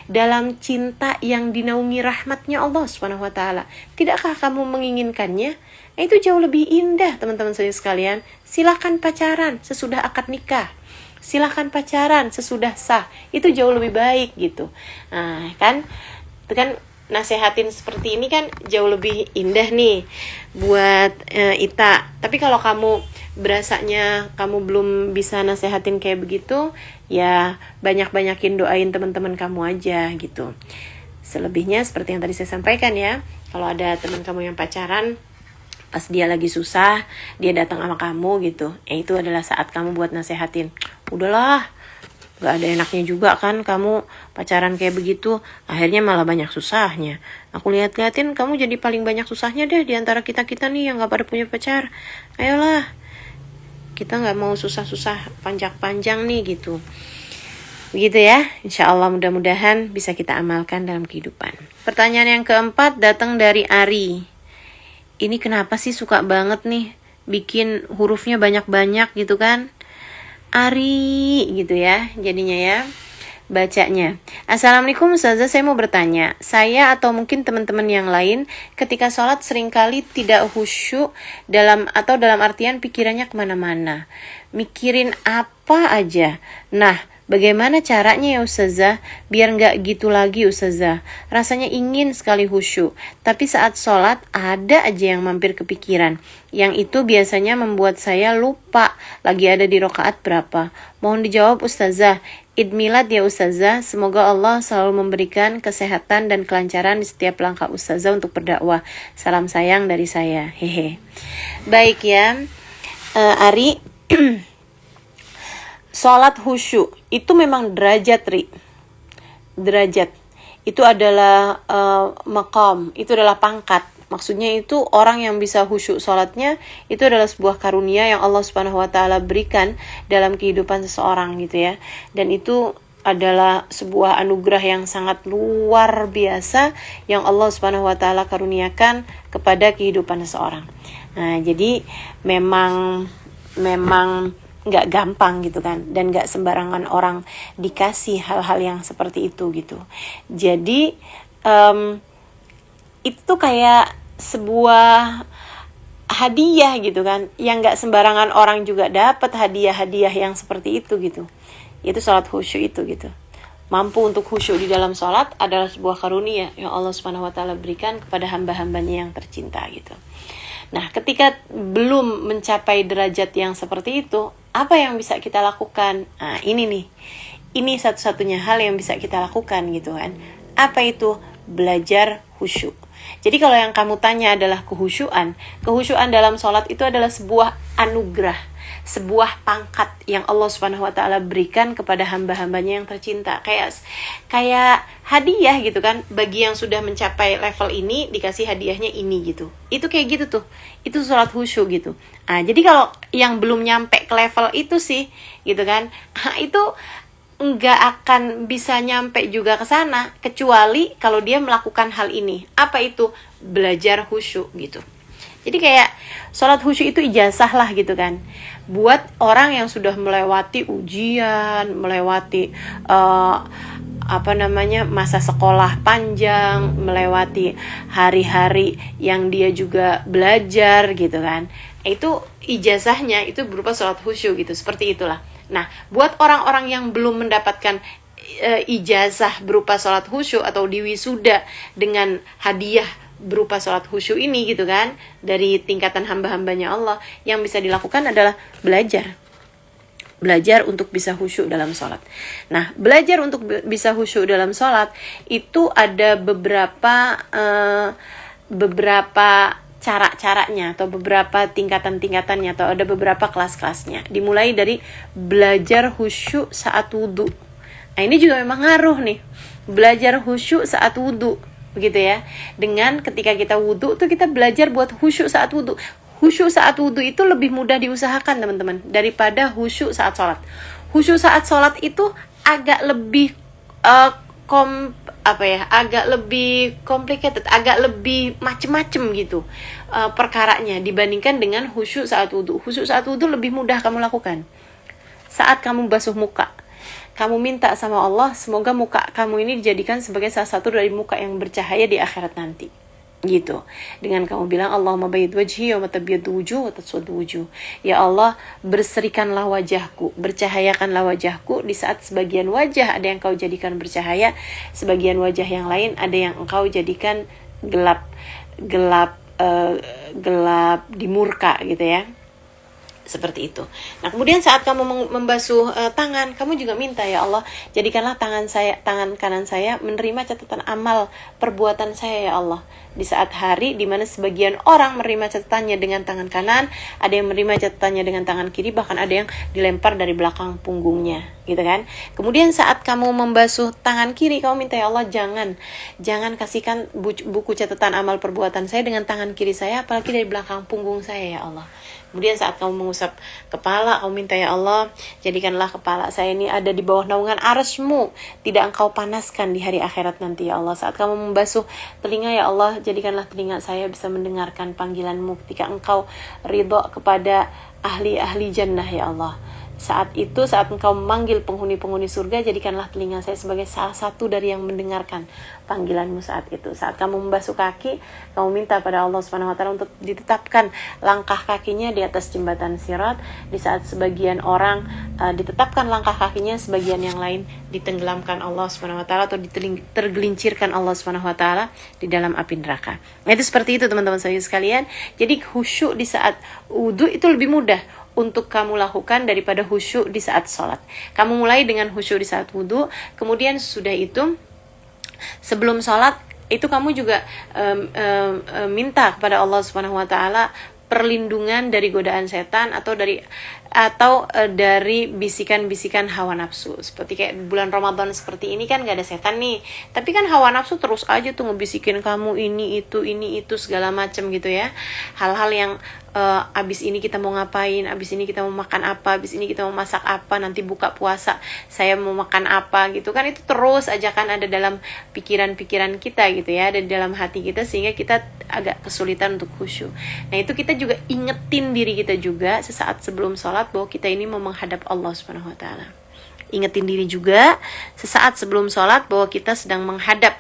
dalam cinta yang dinaungi rahmatnya Allah SWT. Tidakkah kamu menginginkannya? Itu jauh lebih indah teman-teman sekalian. Silakan pacaran sesudah akad nikah. Silakan pacaran sesudah sah. Itu jauh lebih baik gitu. Nah, kan itu kan nasehatin seperti ini kan jauh lebih indah nih buat Ita. Tapi kalau kamu berasanya kamu belum bisa nasehatin kayak begitu, ya banyak-banyakin doain teman-teman kamu aja gitu. Selebihnya seperti yang tadi saya sampaikan ya, kalau ada teman kamu yang pacaran, pas dia lagi susah, dia datang sama kamu gitu, itu adalah saat kamu buat nasehatin. Udahlah, gak ada enaknya juga kan kamu pacaran kayak begitu, akhirnya malah banyak susahnya. Aku lihat-liatin kamu jadi paling banyak susahnya deh di antara kita-kita nih yang gak pada punya pacar. Ayolah, kita gak mau susah-susah panjang-panjang nih gitu. Begitu ya, insya Allah mudah-mudahan bisa kita amalkan dalam kehidupan. Pertanyaan yang keempat datang dari Ari. Ini kenapa sih suka banget nih bikin hurufnya banyak-banyak gitu kan? Ari gitu ya jadinya ya bacanya. Assalamualaikum Ustazah, saya mau bertanya, saya atau mungkin teman-teman yang lain ketika sholat seringkali tidak khusyuk dalam artian pikirannya kemana-mana, mikirin apa aja. Nah, bagaimana caranya ya Ustazah biar nggak gitu lagi Ustazah? Rasanya ingin sekali khusyuk, tapi saat sholat ada aja yang mampir kepikiran. Yang itu biasanya membuat saya lupa lagi ada di rakaat berapa. Mohon dijawab Ustazah. Id Milad ya Ustazah. Semoga Allah selalu memberikan kesehatan dan kelancaran di setiap langkah Ustazah untuk berdakwah. Salam sayang dari saya. Hehe. Baik ya, Ari. Sholat khusyuk itu memang derajat, Ri. Derajat. Itu adalah maqam, itu adalah pangkat. Maksudnya itu orang yang bisa khusyuk sholatnya itu adalah sebuah karunia yang Allah Subhanahu wa taala berikan dalam kehidupan seseorang gitu ya. Dan itu adalah sebuah anugerah yang sangat luar biasa yang Allah Subhanahu wa taala karuniakan kepada kehidupan seseorang. Nah, jadi memang nggak gampang gitu kan, dan nggak sembarangan orang dikasih hal-hal yang seperti itu gitu. Jadi itu kayak sebuah hadiah gitu kan, yang nggak sembarangan orang juga dapat hadiah-hadiah yang seperti itu gitu. Itu sholat khusyuk itu gitu. Mampu untuk khusyuk di dalam sholat adalah sebuah karunia yang Allah Subhanahu wa taala berikan kepada hamba-hambanya yang tercinta gitu. Nah, ketika belum mencapai derajat yang seperti itu, apa yang bisa kita lakukan? Nah, ini nih. Ini satu-satunya hal yang bisa kita lakukan gitu kan. Apa itu? Belajar khusyuk. Jadi kalau yang kamu tanya adalah kehusyuan dalam sholat itu adalah sebuah anugerah. sebuah pangkat yang Allah Subhanahu wa taala berikan kepada hamba-hambanya yang tercinta. Kayak hadiah gitu kan, bagi yang sudah mencapai level ini dikasih hadiahnya ini gitu. Itu kayak gitu tuh. Itu sholat khusyuk gitu. Nah, jadi kalau yang belum nyampe ke level itu sih gitu kan, itu nggak akan bisa nyampe juga ke sana kecuali kalau dia melakukan hal ini. Apa itu? Belajar khusyuk gitu. Jadi kayak sholat khusyuk itu ijazah lah gitu kan, buat orang yang sudah melewati ujian, melewati masa sekolah panjang, melewati hari-hari yang dia juga belajar gitu kan. Itu ijazahnya itu berupa sholat khusyuk gitu, seperti itulah. Nah, buat orang-orang yang belum mendapatkan ijazah berupa sholat khusyuk atau diwisuda dengan hadiah berupa sholat khusyuk ini gitu kan, dari tingkatan hamba-hambanya Allah, yang bisa dilakukan adalah belajar untuk bisa khusyuk dalam sholat. Nah, belajar untuk bisa khusyuk dalam sholat itu ada beberapa cara-caranya atau beberapa tingkatan-tingkatannya, atau ada beberapa kelas-kelasnya. Dimulai dari belajar khusyuk saat wudhu. Nah, ini juga memang ngaruh nih, belajar khusyuk saat wudhu begitu ya. Dengan ketika kita wudhu tuh kita belajar buat khusyuk saat wudhu. Khusyuk saat wudhu itu lebih mudah diusahakan teman-teman daripada khusyuk saat sholat. Khusyuk saat sholat itu agak lebih agak lebih complicated, agak lebih macem-macem gitu perkaranya dibandingkan dengan khusyuk saat wudhu. Khusyuk saat wudhu lebih mudah kamu lakukan. Saat kamu basuh muka, kamu minta sama Allah semoga muka kamu ini dijadikan sebagai salah satu dari muka yang bercahaya di akhirat nanti. Gitu. Dengan kamu bilang Allahumma bayyid wajhi wa tabyaddu wujuh wa taswaddu wujuh. Ya Allah, berserikanlah wajahku, bercahayakanlah wajahku di saat sebagian wajah ada yang kau jadikan bercahaya, sebagian wajah yang lain ada yang engkau jadikan gelap di murka gitu ya. Seperti itu. Nah, kemudian saat kamu membasuh tangan, kamu juga minta, ya Allah, jadikanlah tangan kanan saya menerima catatan amal perbuatan saya, ya Allah. Di saat hari di mana sebagian orang menerima catatannya dengan tangan kanan, ada yang menerima catatannya dengan tangan kiri, bahkan ada yang dilempar dari belakang punggungnya, gitu kan. Kemudian saat kamu membasuh tangan kiri, kamu minta, ya Allah, jangan kasihkan buku catatan amal perbuatan saya dengan tangan kiri saya, apalagi dari belakang punggung saya, ya Allah. Kemudian saat kamu mengusap kepala, kamu minta, ya Allah, jadikanlah kepala saya ini ada di bawah naungan arsy-Mu, tidak engkau panaskan di hari akhirat nanti, ya Allah. Saat kamu membasuh telinga, ya Allah, jadikanlah telinga saya bisa mendengarkan panggilan-Mu ketika engkau ridho kepada ahli-ahli jannah, ya Allah. Saat engkau memanggil penghuni-penghuni surga, jadikanlah telinga saya sebagai salah satu dari yang mendengarkan panggilan-Mu saat itu. Saat kamu membasuh kaki, kamu minta pada Allah Subhanahu wa taala untuk ditetapkan langkah kakinya di atas jembatan Sirat. Di saat sebagian orang ditetapkan langkah kakinya, sebagian yang lain ditenggelamkan Allah Subhanahu wa taala atau tergelincirkan Allah Subhanahu wa taala di dalam api neraka. Nah, itu seperti itu teman-teman saya sekalian. Jadi khusyuk di saat wudu itu lebih mudah untuk kamu lakukan daripada khusyuk di saat sholat. Kamu mulai dengan khusyuk di saat wudu, kemudian sudah itu sebelum sholat itu kamu juga minta kepada Allah Subhanahu wa taala perlindungan dari godaan setan atau dari bisikan-bisikan hawa nafsu. Seperti kayak bulan Ramadan seperti ini kan gak ada setan nih, tapi kan hawa nafsu terus aja tuh ngebisikin kamu ini itu segala macam gitu ya. Hal-hal yang abis ini kita mau ngapain, abis ini kita mau makan apa, abis ini kita mau masak apa, nanti buka puasa saya mau makan apa gitu kan. Itu terus aja kan ada dalam pikiran-pikiran kita gitu ya, ada di dalam hati kita, sehingga kita agak kesulitan untuk khusyuk. Nah, itu kita juga ingetin diri kita juga sesaat sebelum sholat bahwa kita ini mau menghadap Allah Subhanahu wa taala. Ingetin diri juga sesaat sebelum sholat bahwa kita akan menghadap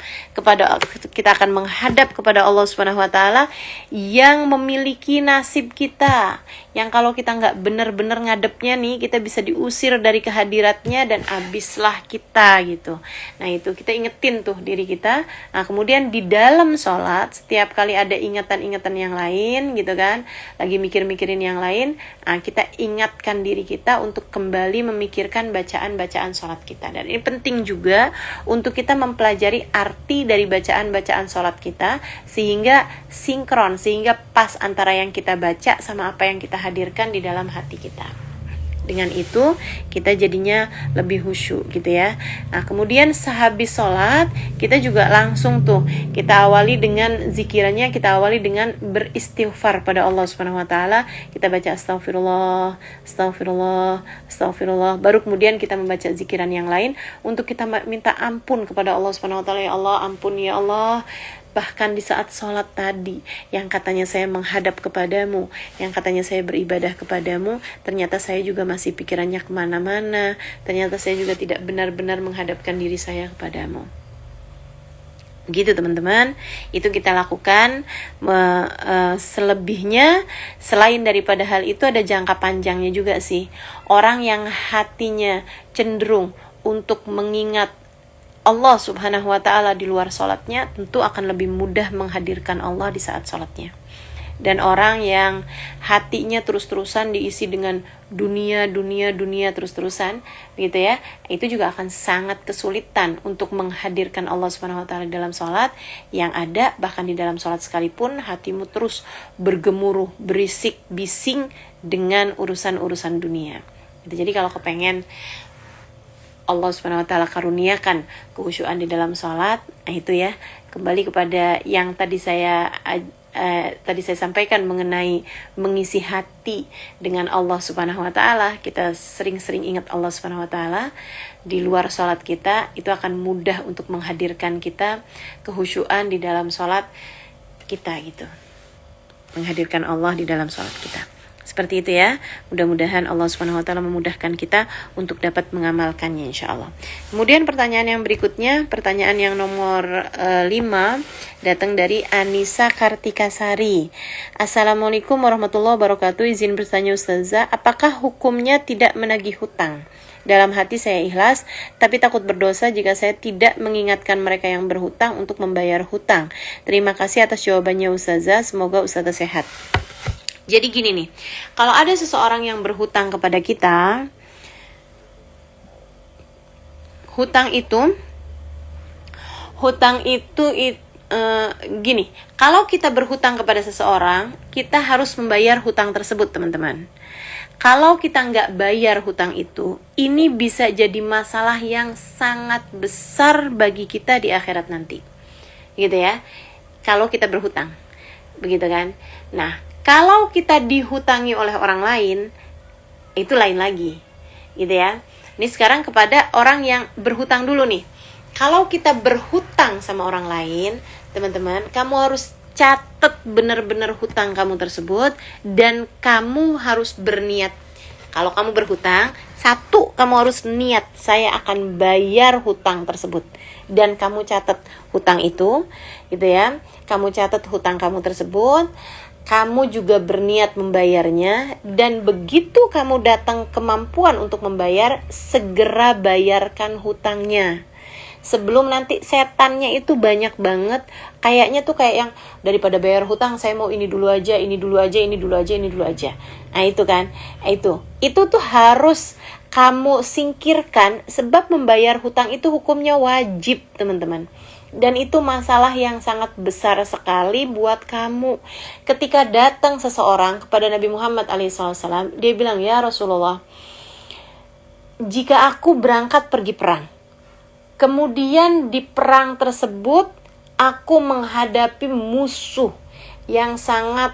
kepada Allah Subhanahu wa taala yang memiliki nasib kita, yang kalau kita nggak benar-benar ngadepnya nih, kita bisa diusir dari kehadiratnya dan habislah kita gitu. Nah, itu kita ingetin tuh diri kita. Nah, kemudian di dalam sholat setiap kali ada ingatan-ingatan yang lain gitu kan, lagi mikir-mikirin yang lain, nah, kita ingatkan diri kita untuk kembali memikirkan bacaan sholat kita. Dan ini penting juga untuk kita mempelajari arti dari bacaan sholat kita, sehingga sinkron, sehingga pas antara yang kita baca sama apa yang kita hadirkan di dalam hati kita. Dengan itu kita jadinya lebih khusyuk gitu ya. Nah, kemudian sehabis sholat kita juga langsung tuh kita awali dengan zikirannya, kita awali dengan beristighfar pada Allah Subhanahu wa taala. Kita baca astagfirullah, astagfirullah, astagfirullah. Baru kemudian kita membaca zikiran yang lain untuk kita minta ampun kepada Allah Subhanahu wa taala. Ya Allah, ampun ya Allah. Bahkan di saat sholat tadi, yang katanya saya menghadap kepadamu, yang katanya saya beribadah kepadamu, ternyata saya juga masih pikirannya kemana-mana. Ternyata saya juga tidak benar-benar menghadapkan diri saya kepadamu. Gitu teman-teman, itu kita lakukan. Selebihnya, selain daripada hal itu, ada jangka panjangnya juga sih. Orang yang hatinya cenderung untuk mengingat Allah Subhanahu wa ta'ala di luar sholatnya, tentu akan lebih mudah menghadirkan Allah di saat sholatnya. Dan orang yang hatinya terus-terusan diisi dengan dunia terus-terusan gitu ya, itu juga akan sangat kesulitan untuk menghadirkan Allah Subhanahu wa ta'ala dalam sholat. Yang ada bahkan di dalam sholat sekalipun hatimu terus bergemuruh, berisik, bising dengan urusan-urusan dunia gitu. Jadi kalau kepengen Allah Subhanahu wa ta'ala karuniakan kekhusyuan di dalam sholat, nah itu ya, kembali kepada yang tadi saya sampaikan mengenai mengisi hati dengan Allah Subhanahu wa ta'ala. Kita sering-sering ingat Allah Subhanahu wa ta'ala di luar sholat kita, itu akan mudah untuk menghadirkan kita kekhusyuan di dalam sholat kita gitu, menghadirkan Allah di dalam sholat kita. Seperti itu ya. Mudah-mudahan Allah Subhanahu wa ta'ala memudahkan kita untuk dapat mengamalkannya insyaallah. Kemudian pertanyaan yang berikutnya, pertanyaan yang nomor 5 datang dari Anissa Kartikasari. Assalamualaikum warahmatullahi wabarakatuh. Izin bertanya Ustazah, apakah hukumnya tidak menagih hutang? Dalam hati saya ikhlas, tapi takut berdosa jika saya tidak mengingatkan mereka yang berhutang untuk membayar hutang. Terima kasih atas jawabannya Ustazah. Semoga Ustazah sehat. Jadi gini nih, kalau ada seseorang yang berhutang kepada kita, hutang itu gini, kalau kita berhutang kepada seseorang, kita harus membayar hutang tersebut teman-teman. Kalau kita nggak bayar hutang itu, ini bisa jadi masalah yang sangat besar bagi kita di akhirat nanti, gitu ya. Kalau kita berhutang, begitu kan? Nah, kalau kita dihutangi oleh orang lain, itu lain lagi, gitu ya. Ini sekarang kepada orang yang berhutang dulu nih. Kalau kita berhutang sama orang lain, teman-teman, kamu harus catat benar-benar hutang kamu tersebut, dan kamu harus berniat. Kalau kamu berhutang, satu, kamu harus niat, saya akan bayar hutang tersebut. Dan kamu catat hutang itu, gitu ya. Kamu catat hutang kamu tersebut. Kamu juga berniat membayarnya, dan begitu kamu datang kemampuan untuk membayar, segera bayarkan hutangnya. Sebelum nanti setannya itu banyak banget, kayaknya tuh kayak yang daripada bayar hutang, saya mau ini dulu aja. Nah itu kan, itu tuh harus kamu singkirkan, sebab membayar hutang itu hukumnya wajib teman-teman. Dan itu masalah yang sangat besar sekali buat kamu. Ketika datang seseorang kepada Nabi Muhammad SAW, dia bilang, ya Rasulullah, jika aku berangkat pergi perang, kemudian di perang tersebut aku menghadapi musuh yang sangat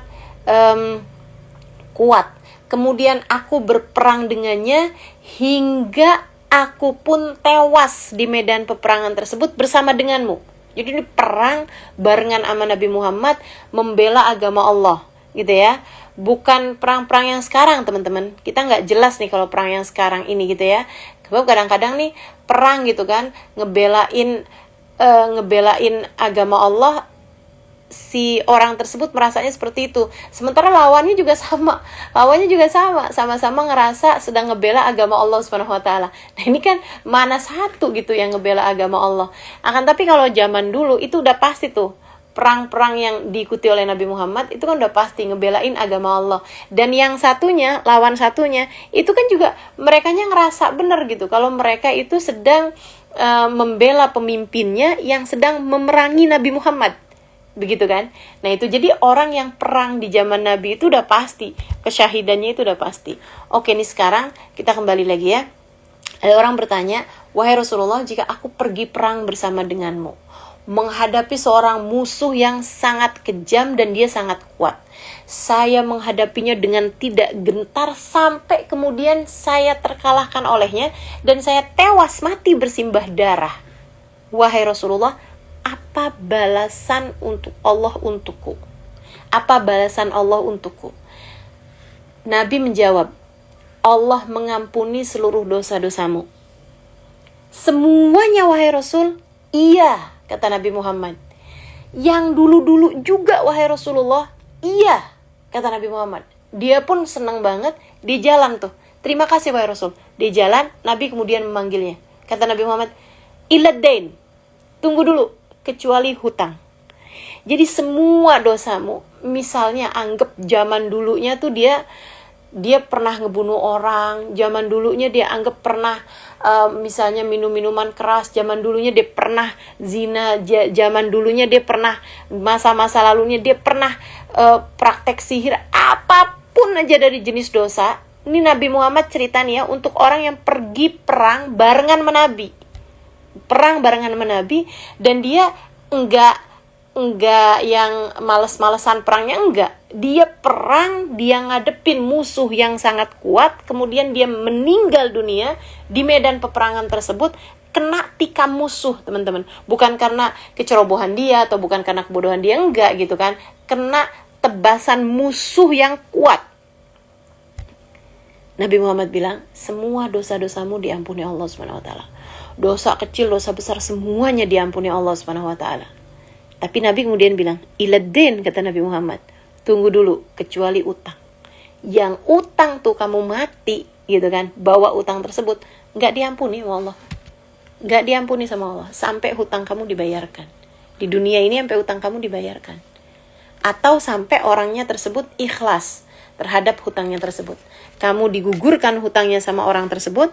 kuat, kemudian aku berperang dengannya hingga aku pun tewas di medan peperangan tersebut bersama denganmu. Jadi ini perang barengan sama Nabi Muhammad membela agama Allah, gitu ya. Bukan perang-perang yang sekarang teman-teman. Kita nggak jelas nih kalau perang yang sekarang ini gitu ya. Sebab kadang-kadang nih perang gitu kan, ngebelain agama Allah, si orang tersebut merasanya seperti itu. Sementara lawannya juga sama, sama-sama ngerasa sedang ngebela agama Allah Subhanahu wa taala. Nah, ini kan mana satu gitu yang ngebela agama Allah. Akan tapi kalau zaman dulu itu udah pasti tuh, perang-perang yang diikuti oleh Nabi Muhammad itu kan udah pasti ngebelain agama Allah. Dan yang satunya, lawan satunya, itu kan juga merekanya ngerasa benar gitu kalau mereka itu sedang membela pemimpinnya yang sedang memerangi Nabi Muhammad. Begitu kan? Nah itu jadi orang yang perang di zaman Nabi itu udah pasti, kesyahidannya itu udah pasti. Oke nih sekarang kita kembali lagi ya. Ada orang bertanya, wahai Rasulullah, jika aku pergi perang bersama denganmu, menghadapi seorang musuh yang sangat kejam dan dia sangat kuat, saya menghadapinya dengan tidak gentar sampai kemudian saya terkalahkan olehnya dan saya tewas mati bersimbah darah. Wahai Rasulullah, apa balasan untuk Allah untukku? Apa balasan Allah untukku? Nabi menjawab, Allah mengampuni seluruh dosa-dosamu. Semuanya wahai Rasul? Iya, kata Nabi Muhammad. Yang dulu-dulu juga wahai Rasulullah? Iya, kata Nabi Muhammad. Dia pun senang banget, di jalan tuh. Terima kasih wahai Rasul. Di jalan, Nabi kemudian memanggilnya. Kata Nabi Muhammad, Iladain, tunggu dulu, kecuali hutang. Jadi semua dosamu, misalnya anggap zaman dulunya tuh dia pernah ngebunuh orang, zaman dulunya dia anggap pernah misalnya minum minuman keras, zaman dulunya dia pernah zina, zaman dulunya dia pernah masa-masa lalunya dia pernah praktek sihir, apapun aja dari jenis dosa. Ini Nabi Muhammad cerita nih ya, untuk orang yang pergi perang barengan menabi. Perang barengan menabi dan dia enggak yang males-malesan perangnya, enggak. Dia perang, dia ngadepin musuh yang sangat kuat, kemudian dia meninggal dunia di medan peperangan tersebut, kena tikam musuh, teman-teman. Bukan karena kecerobohan dia atau bukan karena kebodohan dia, enggak gitu kan. Kena tebasan musuh yang kuat. Nabi Muhammad bilang, semua dosa-dosamu diampuni Allah SWT. Dosa kecil, dosa besar, semuanya diampuni Allah SWT. Tapi Nabi kemudian bilang, Iladin, kata Nabi Muhammad, tunggu dulu, kecuali utang. Yang utang tuh kamu mati, gitu kan, bawa utang tersebut, nggak diampuni sama Allah. Nggak diampuni sama Allah, sampai hutang kamu dibayarkan. Di dunia ini sampai utang kamu dibayarkan. Atau sampai orangnya tersebut ikhlas terhadap hutangnya tersebut. Kamu digugurkan hutangnya sama orang tersebut,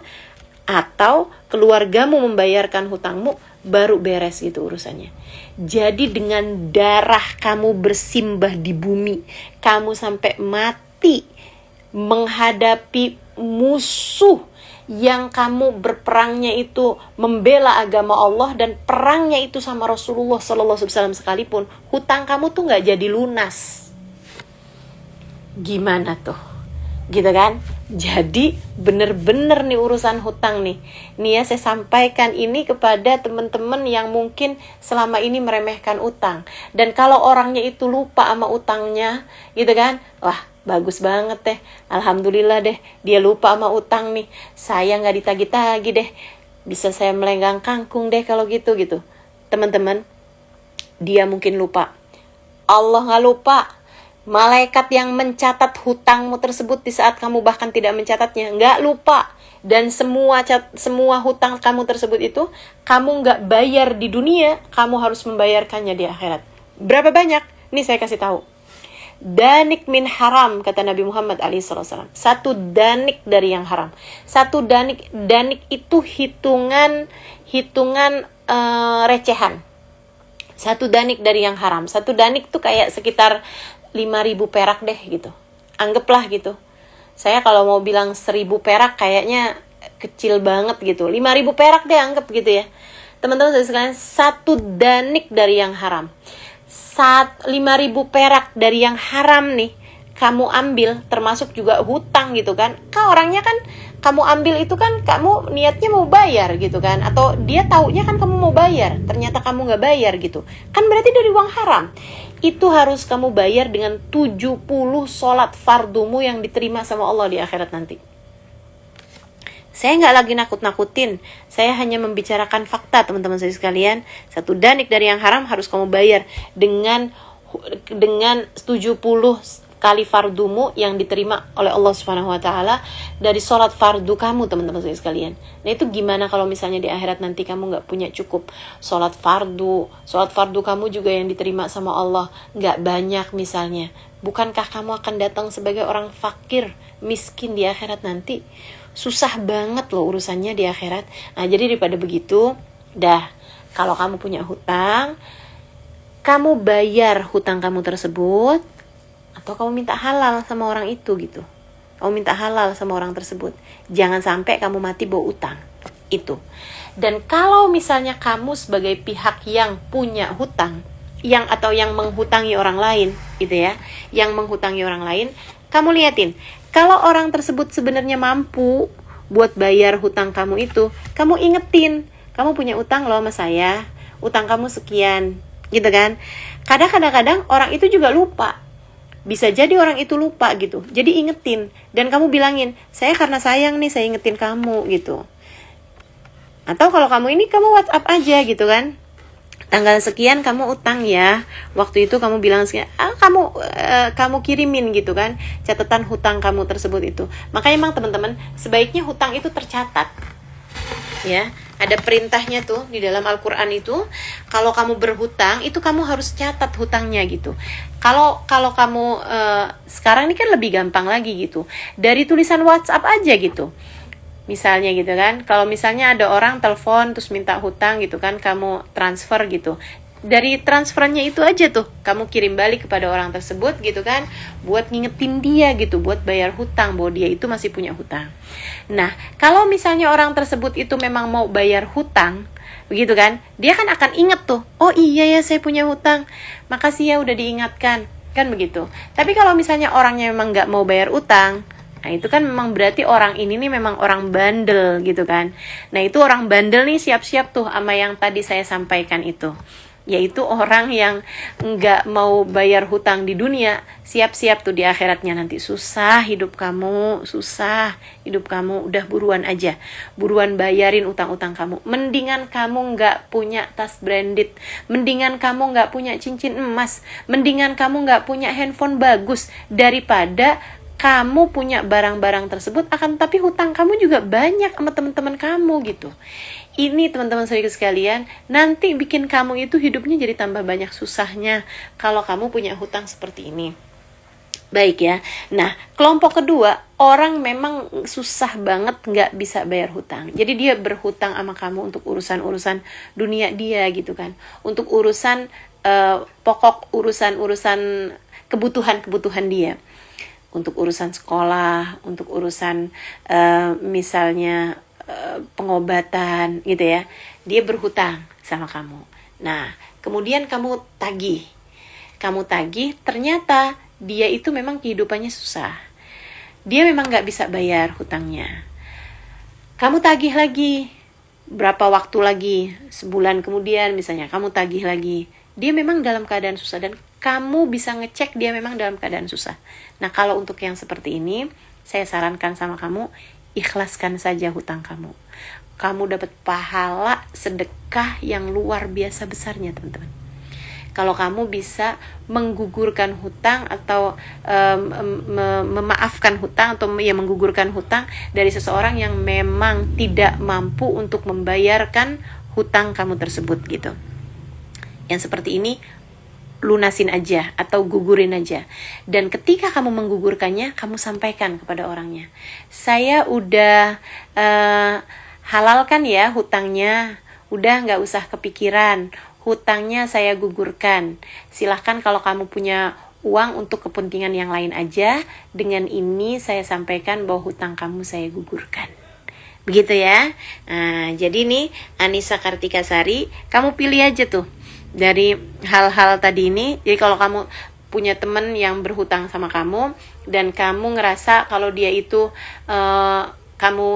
atau keluargamu membayarkan hutangmu, baru beres gitu urusannya. Jadi dengan darah kamu bersimbah di bumi, kamu sampai mati menghadapi musuh yang kamu berperangnya itu membela agama Allah dan perangnya itu sama Rasulullah SAW sekalipun, hutang kamu tuh nggak jadi lunas. Gimana tuh? Gitu kan? Jadi bener-bener nih urusan hutang nih. Nih ya, saya sampaikan ini kepada teman-teman yang mungkin selama ini meremehkan utang. Dan kalau orangnya itu lupa sama utangnya, gitu kan? Wah, bagus banget deh. Alhamdulillah deh, dia lupa sama utang nih. Saya nggak ditagih-tagih deh. Bisa saya melenggang kangkung deh kalau gitu. Teman-teman, dia mungkin lupa. Allah nggak lupa. Malaikat yang mencatat hutangmu tersebut di saat kamu bahkan tidak mencatatnya, nggak lupa. Dan semua hutang kamu tersebut itu, kamu nggak bayar di dunia, kamu harus membayarkannya di akhirat. Berapa banyak? Nih saya kasih tahu. Danik min haram, kata Nabi Muhammad SAW. 1 danik dari yang haram. 1 danik itu hitungan recehan. 1 danik dari yang haram. 1 danik tuh kayak sekitar 5.000 perak deh gitu. Anggaplah gitu. Saya kalau mau bilang 1.000 perak kayaknya kecil banget gitu. 5.000 perak deh anggap gitu ya. Teman-teman sekalian, 1 danik dari yang haram. 5.000 perak dari yang haram nih kamu ambil, termasuk juga hutang gitu kan. Orangnya kan kamu ambil itu kan kamu niatnya mau bayar gitu kan, atau dia taunya kan kamu mau bayar, ternyata kamu nggak bayar gitu kan, berarti dari uang haram. Itu harus kamu bayar dengan 70 sholat fardumu yang diterima sama Allah di akhirat nanti. Saya nggak lagi nakut-nakutin, saya hanya membicarakan fakta teman-teman saya sekalian. 1 danik dari yang haram harus kamu bayar dengan 70 kali fardumu yang diterima oleh Allah Subhanahu wa taala dari sholat fardu kamu, teman-teman saya sekalian. Nah, itu gimana kalau misalnya di akhirat nanti kamu nggak punya cukup sholat fardu kamu juga yang diterima sama Allah nggak banyak misalnya. Bukankah kamu akan datang sebagai orang fakir, miskin di akhirat nanti? Susah banget loh urusannya di akhirat. Nah, jadi daripada begitu, kalau kamu punya hutang, kamu bayar hutang kamu tersebut, atau kamu minta halal sama orang itu gitu. Kamu minta halal sama orang tersebut. Jangan sampai kamu mati bawa utang. Itu. Dan kalau misalnya kamu sebagai pihak yang punya hutang, atau yang menghutangi orang lain, gitu ya, yang menghutangi orang lain, kamu liatin, kalau orang tersebut sebenarnya mampu buat bayar hutang kamu itu, kamu ingetin, kamu punya utang loh sama saya, utang kamu sekian, gitu kan. Kadang-kadang orang itu juga lupa. Bisa jadi orang itu lupa gitu. Jadi ingetin, dan kamu bilangin, saya karena sayang nih, saya ingetin kamu gitu. Atau kalau kamu ini, kamu WhatsApp aja gitu kan, tanggal sekian kamu utang ya, waktu itu kamu bilang sekian, kamu kirimin gitu kan, catatan hutang kamu tersebut itu. Makanya emang teman-teman, sebaiknya hutang itu tercatat ya. Ada perintahnya tuh di dalam Al-Quran itu, kalau kamu berhutang itu kamu harus catat hutangnya gitu. Kalau kamu sekarang ini kan lebih gampang lagi gitu, dari tulisan WhatsApp aja gitu. Misalnya gitu kan, kalau misalnya ada orang telepon terus minta hutang gitu kan, kamu transfer gitu. Dari transfernya itu aja tuh, kamu kirim balik kepada orang tersebut gitu kan, buat ngingetin dia gitu, buat bayar hutang, bahwa dia itu masih punya hutang. Nah, kalau misalnya orang tersebut itu memang mau bayar hutang, begitu kan, dia kan akan inget tuh, oh iya ya saya punya hutang, makasih ya udah diingatkan, kan begitu. Tapi kalau misalnya orangnya memang nggak mau bayar hutang, nah itu kan memang berarti orang ini nih memang orang bandel gitu kan. Nah itu orang bandel nih siap-siap tuh sama yang tadi saya sampaikan itu, yaitu orang yang nggak mau bayar hutang di dunia, siap-siap tuh di akhiratnya nanti susah hidup kamu, udah buruan aja, buruan bayarin utang-utang kamu. Mendingan kamu nggak punya tas branded, mendingan kamu nggak punya cincin emas, mendingan kamu nggak punya handphone bagus, daripada kamu punya barang-barang tersebut akan tapi hutang kamu juga banyak sama teman-teman kamu gitu. Ini teman-teman saudara sekalian, nanti bikin kamu itu hidupnya jadi tambah banyak susahnya kalau kamu punya hutang seperti ini. Baik ya. Nah, kelompok kedua, orang memang susah banget nggak bisa bayar hutang. Jadi dia berhutang sama kamu untuk urusan-urusan dunia dia gitu kan. Untuk urusan pokok, urusan kebutuhan dia. Untuk urusan sekolah, untuk urusan misalnya pengobatan gitu ya, dia berhutang sama kamu. Nah, kemudian kamu tagih, ternyata dia itu memang kehidupannya susah, dia memang nggak bisa bayar hutangnya. Kamu tagih lagi, berapa waktu lagi, sebulan kemudian misalnya, kamu tagih lagi, dia memang dalam keadaan susah, dan kamu bisa ngecek dia memang dalam keadaan susah. Nah, kalau untuk yang seperti ini, saya sarankan sama kamu, ikhlaskan saja hutang kamu. Kamu dapat pahala sedekah yang luar biasa besarnya, teman-teman. Kalau kamu bisa menggugurkan hutang atau memaafkan hutang, atau ya menggugurkan hutang dari seseorang yang memang tidak mampu untuk membayarkan hutang kamu tersebut gitu. Yang seperti ini lunasin aja atau gugurin aja. Dan ketika kamu menggugurkannya, kamu sampaikan kepada orangnya, saya udah halalkan ya hutangnya, udah nggak usah kepikiran, hutangnya saya gugurkan. Silahkan kalau kamu punya uang untuk kepentingan yang lain aja, dengan ini saya sampaikan bahwa hutang kamu saya gugurkan. Begitu ya. Nah, jadi nih Anissa Kartikasari, kamu pilih aja tuh dari hal-hal tadi ini. Jadi kalau kamu punya teman yang berhutang sama kamu, dan kamu ngerasa kalau dia itu kamu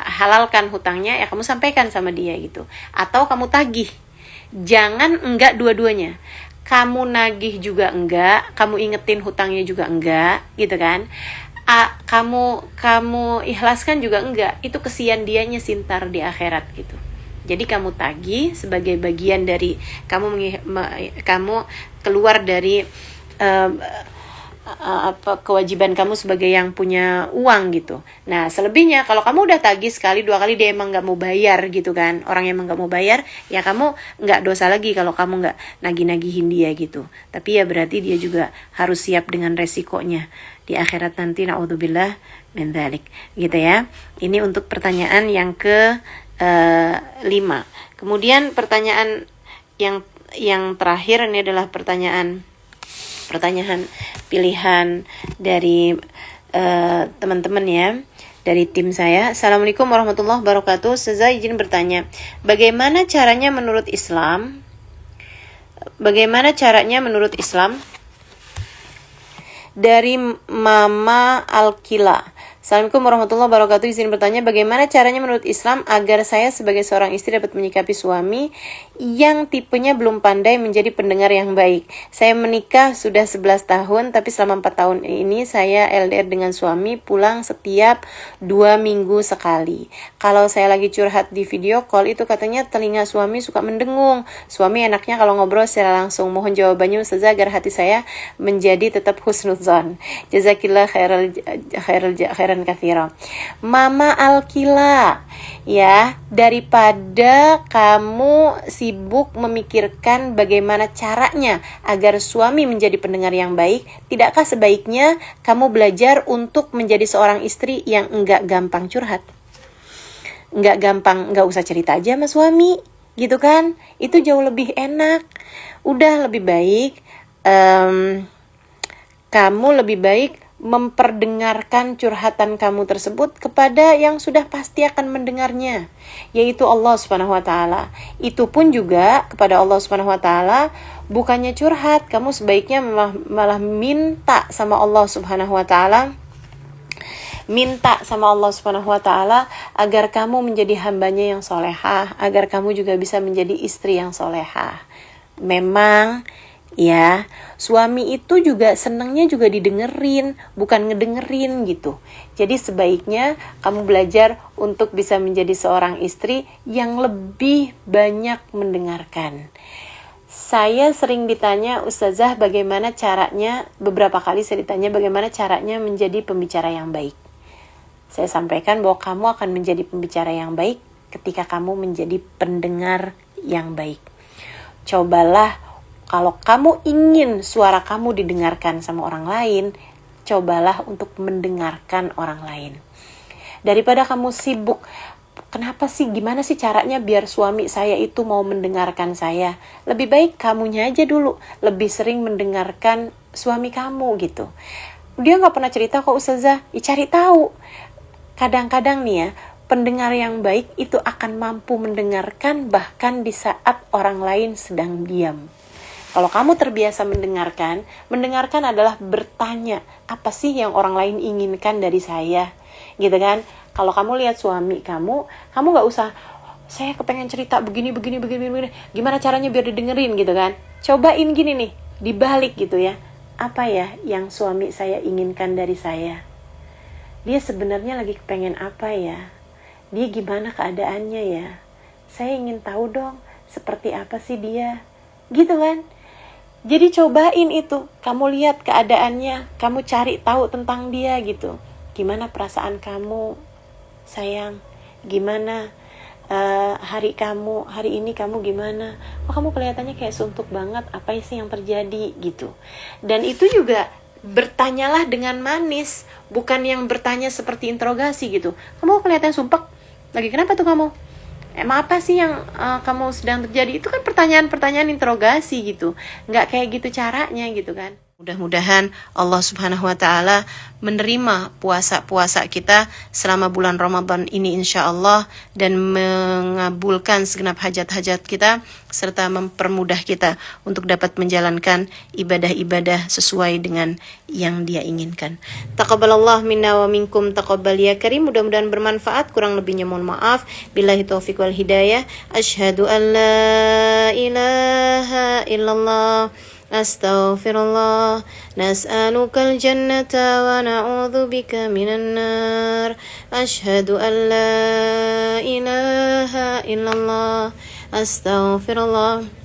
halalkan hutangnya, ya kamu sampaikan sama dia gitu. Atau kamu tagih. Jangan enggak dua-duanya. Kamu nagih juga enggak, kamu ingetin hutangnya juga enggak, gitu kan. Kamu ikhlaskan juga enggak. Itu kesian dianya sintar di akhirat gitu. Jadi kamu tagih sebagai bagian dari kamu keluar dari kewajiban kamu sebagai yang punya uang gitu. Nah, selebihnya kalau kamu udah tagih sekali, dua kali, dia emang nggak mau bayar gitu kan, orang yang emang nggak mau bayar, ya kamu nggak dosa lagi kalau kamu nggak nagih-nagihin dia gitu. Tapi ya berarti dia juga harus siap dengan resikonya di akhirat nanti, naudzubillah min dzalik gitu ya. Ini untuk pertanyaan yang ke 5. Kemudian pertanyaan yang yang terakhir ini adalah pertanyaan pilihan dari teman-teman ya, dari tim saya. Assalamualaikum warahmatullahi wabarakatuh. Saya izin bertanya, bagaimana caranya menurut Islam dari Mama Alkila. Assalamualaikum warahmatullahi wabarakatuh. Izin bertanya, bagaimana caranya menurut Islam agar saya sebagai seorang istri dapat menyikapi suami yang tipenya belum pandai menjadi pendengar yang baik. Saya menikah sudah 11 tahun, tapi selama 4 tahun ini saya LDR dengan suami, pulang setiap 2 minggu sekali. Kalau saya lagi curhat di video call itu katanya telinga suami suka mendengung. Suami enaknya kalau ngobrol secara langsung. Mohon jawabannya Ustazah agar hati saya menjadi tetap husnuzon. Jazakillah khairan katsira. Mama Alkila, ya, daripada kamu sibuk memikirkan bagaimana caranya agar suami menjadi pendengar yang baik, tidakkah sebaiknya kamu belajar untuk menjadi seorang istri yang enggak gampang curhat? Enggak usah cerita aja sama suami, gitu kan? Itu jauh lebih enak. Udah lebih baik kamu lebih baik memperdengarkan curhatan kamu tersebut kepada yang sudah pasti akan mendengarnya, yaitu Allah Subhanahu wa taala. Itu pun juga kepada Allah Subhanahu wa taala, bukannya curhat, kamu sebaiknya malah minta sama Allah Subhanahu wa taala. Minta sama Allah Subhanahu wa taala agar kamu menjadi hambanya yang solehah, agar kamu juga bisa menjadi istri yang solehah. Memang ya, suami itu juga senangnya juga didengerin, bukan ngedengerin gitu. Jadi sebaiknya kamu belajar untuk bisa menjadi seorang istri yang lebih banyak mendengarkan. Saya sering ditanya, Ustazah bagaimana caranya, beberapa kali saya ditanya bagaimana caranya menjadi pembicara yang baik. Saya sampaikan bahwa kamu akan menjadi pembicara yang baik ketika kamu menjadi pendengar yang baik. Cobalah, kalau kamu ingin suara kamu didengarkan sama orang lain, cobalah untuk mendengarkan orang lain. Daripada kamu sibuk, gimana sih caranya biar suami saya itu mau mendengarkan saya? Lebih baik kamunya aja dulu, lebih sering mendengarkan suami kamu gitu. Dia gak pernah cerita kok Ustazah, cari tahu. Kadang-kadang nih ya, pendengar yang baik itu akan mampu mendengarkan bahkan di saat orang lain sedang diam. Kalau kamu terbiasa mendengarkan adalah bertanya, apa sih yang orang lain inginkan dari saya? Gitu kan? Kalau kamu lihat suami kamu gak usah, saya kepengen cerita begini. Gimana caranya biar didengerin gitu kan? Cobain gini nih, dibalik gitu ya. Apa ya yang suami saya inginkan dari saya? Dia sebenarnya lagi kepengen apa ya? Dia gimana keadaannya ya? Saya ingin tahu dong, seperti apa sih dia? Gitu kan? Jadi cobain itu, kamu lihat keadaannya, kamu cari tahu tentang dia gitu. Gimana perasaan kamu, sayang? Gimana hari ini kamu gimana? Oh, kamu kelihatannya kayak suntuk banget, apa sih yang terjadi gitu. Dan itu juga bertanyalah dengan manis, bukan yang bertanya seperti interogasi gitu. Kamu kelihatan sumpek, lagi kenapa tuh kamu? Emang apa sih yang kamu sedang terjadi? Itu kan pertanyaan-pertanyaan interogasi gitu. Nggak kayak gitu caranya gitu kan. Mudah-mudahan Allah Subhanahu wa ta'ala menerima puasa-puasa kita selama bulan Ramadan ini insya Allah, dan mengabulkan segenap hajat-hajat kita serta mempermudah kita untuk dapat menjalankan ibadah-ibadah sesuai dengan yang Dia inginkan. Taqabbalallah minna wa minkum taqabbal ya karim. Mudah-mudahan bermanfaat, kurang lebihnya mohon maaf. Billahi taufiq wal hidayah. Asyhadu an la ilaha illallah astaghfirullah. Nas'alukal jannata wa na'udzubika minan nar. Asyhadu an la ilaha illallah astaghfirullah.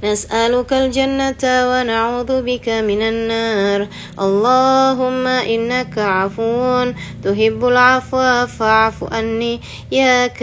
Nas'alukal jannata wa na'udzubika minan nar. Allahumma innaka 'afuwun tuhibbul 'afwa fa'fu anni ya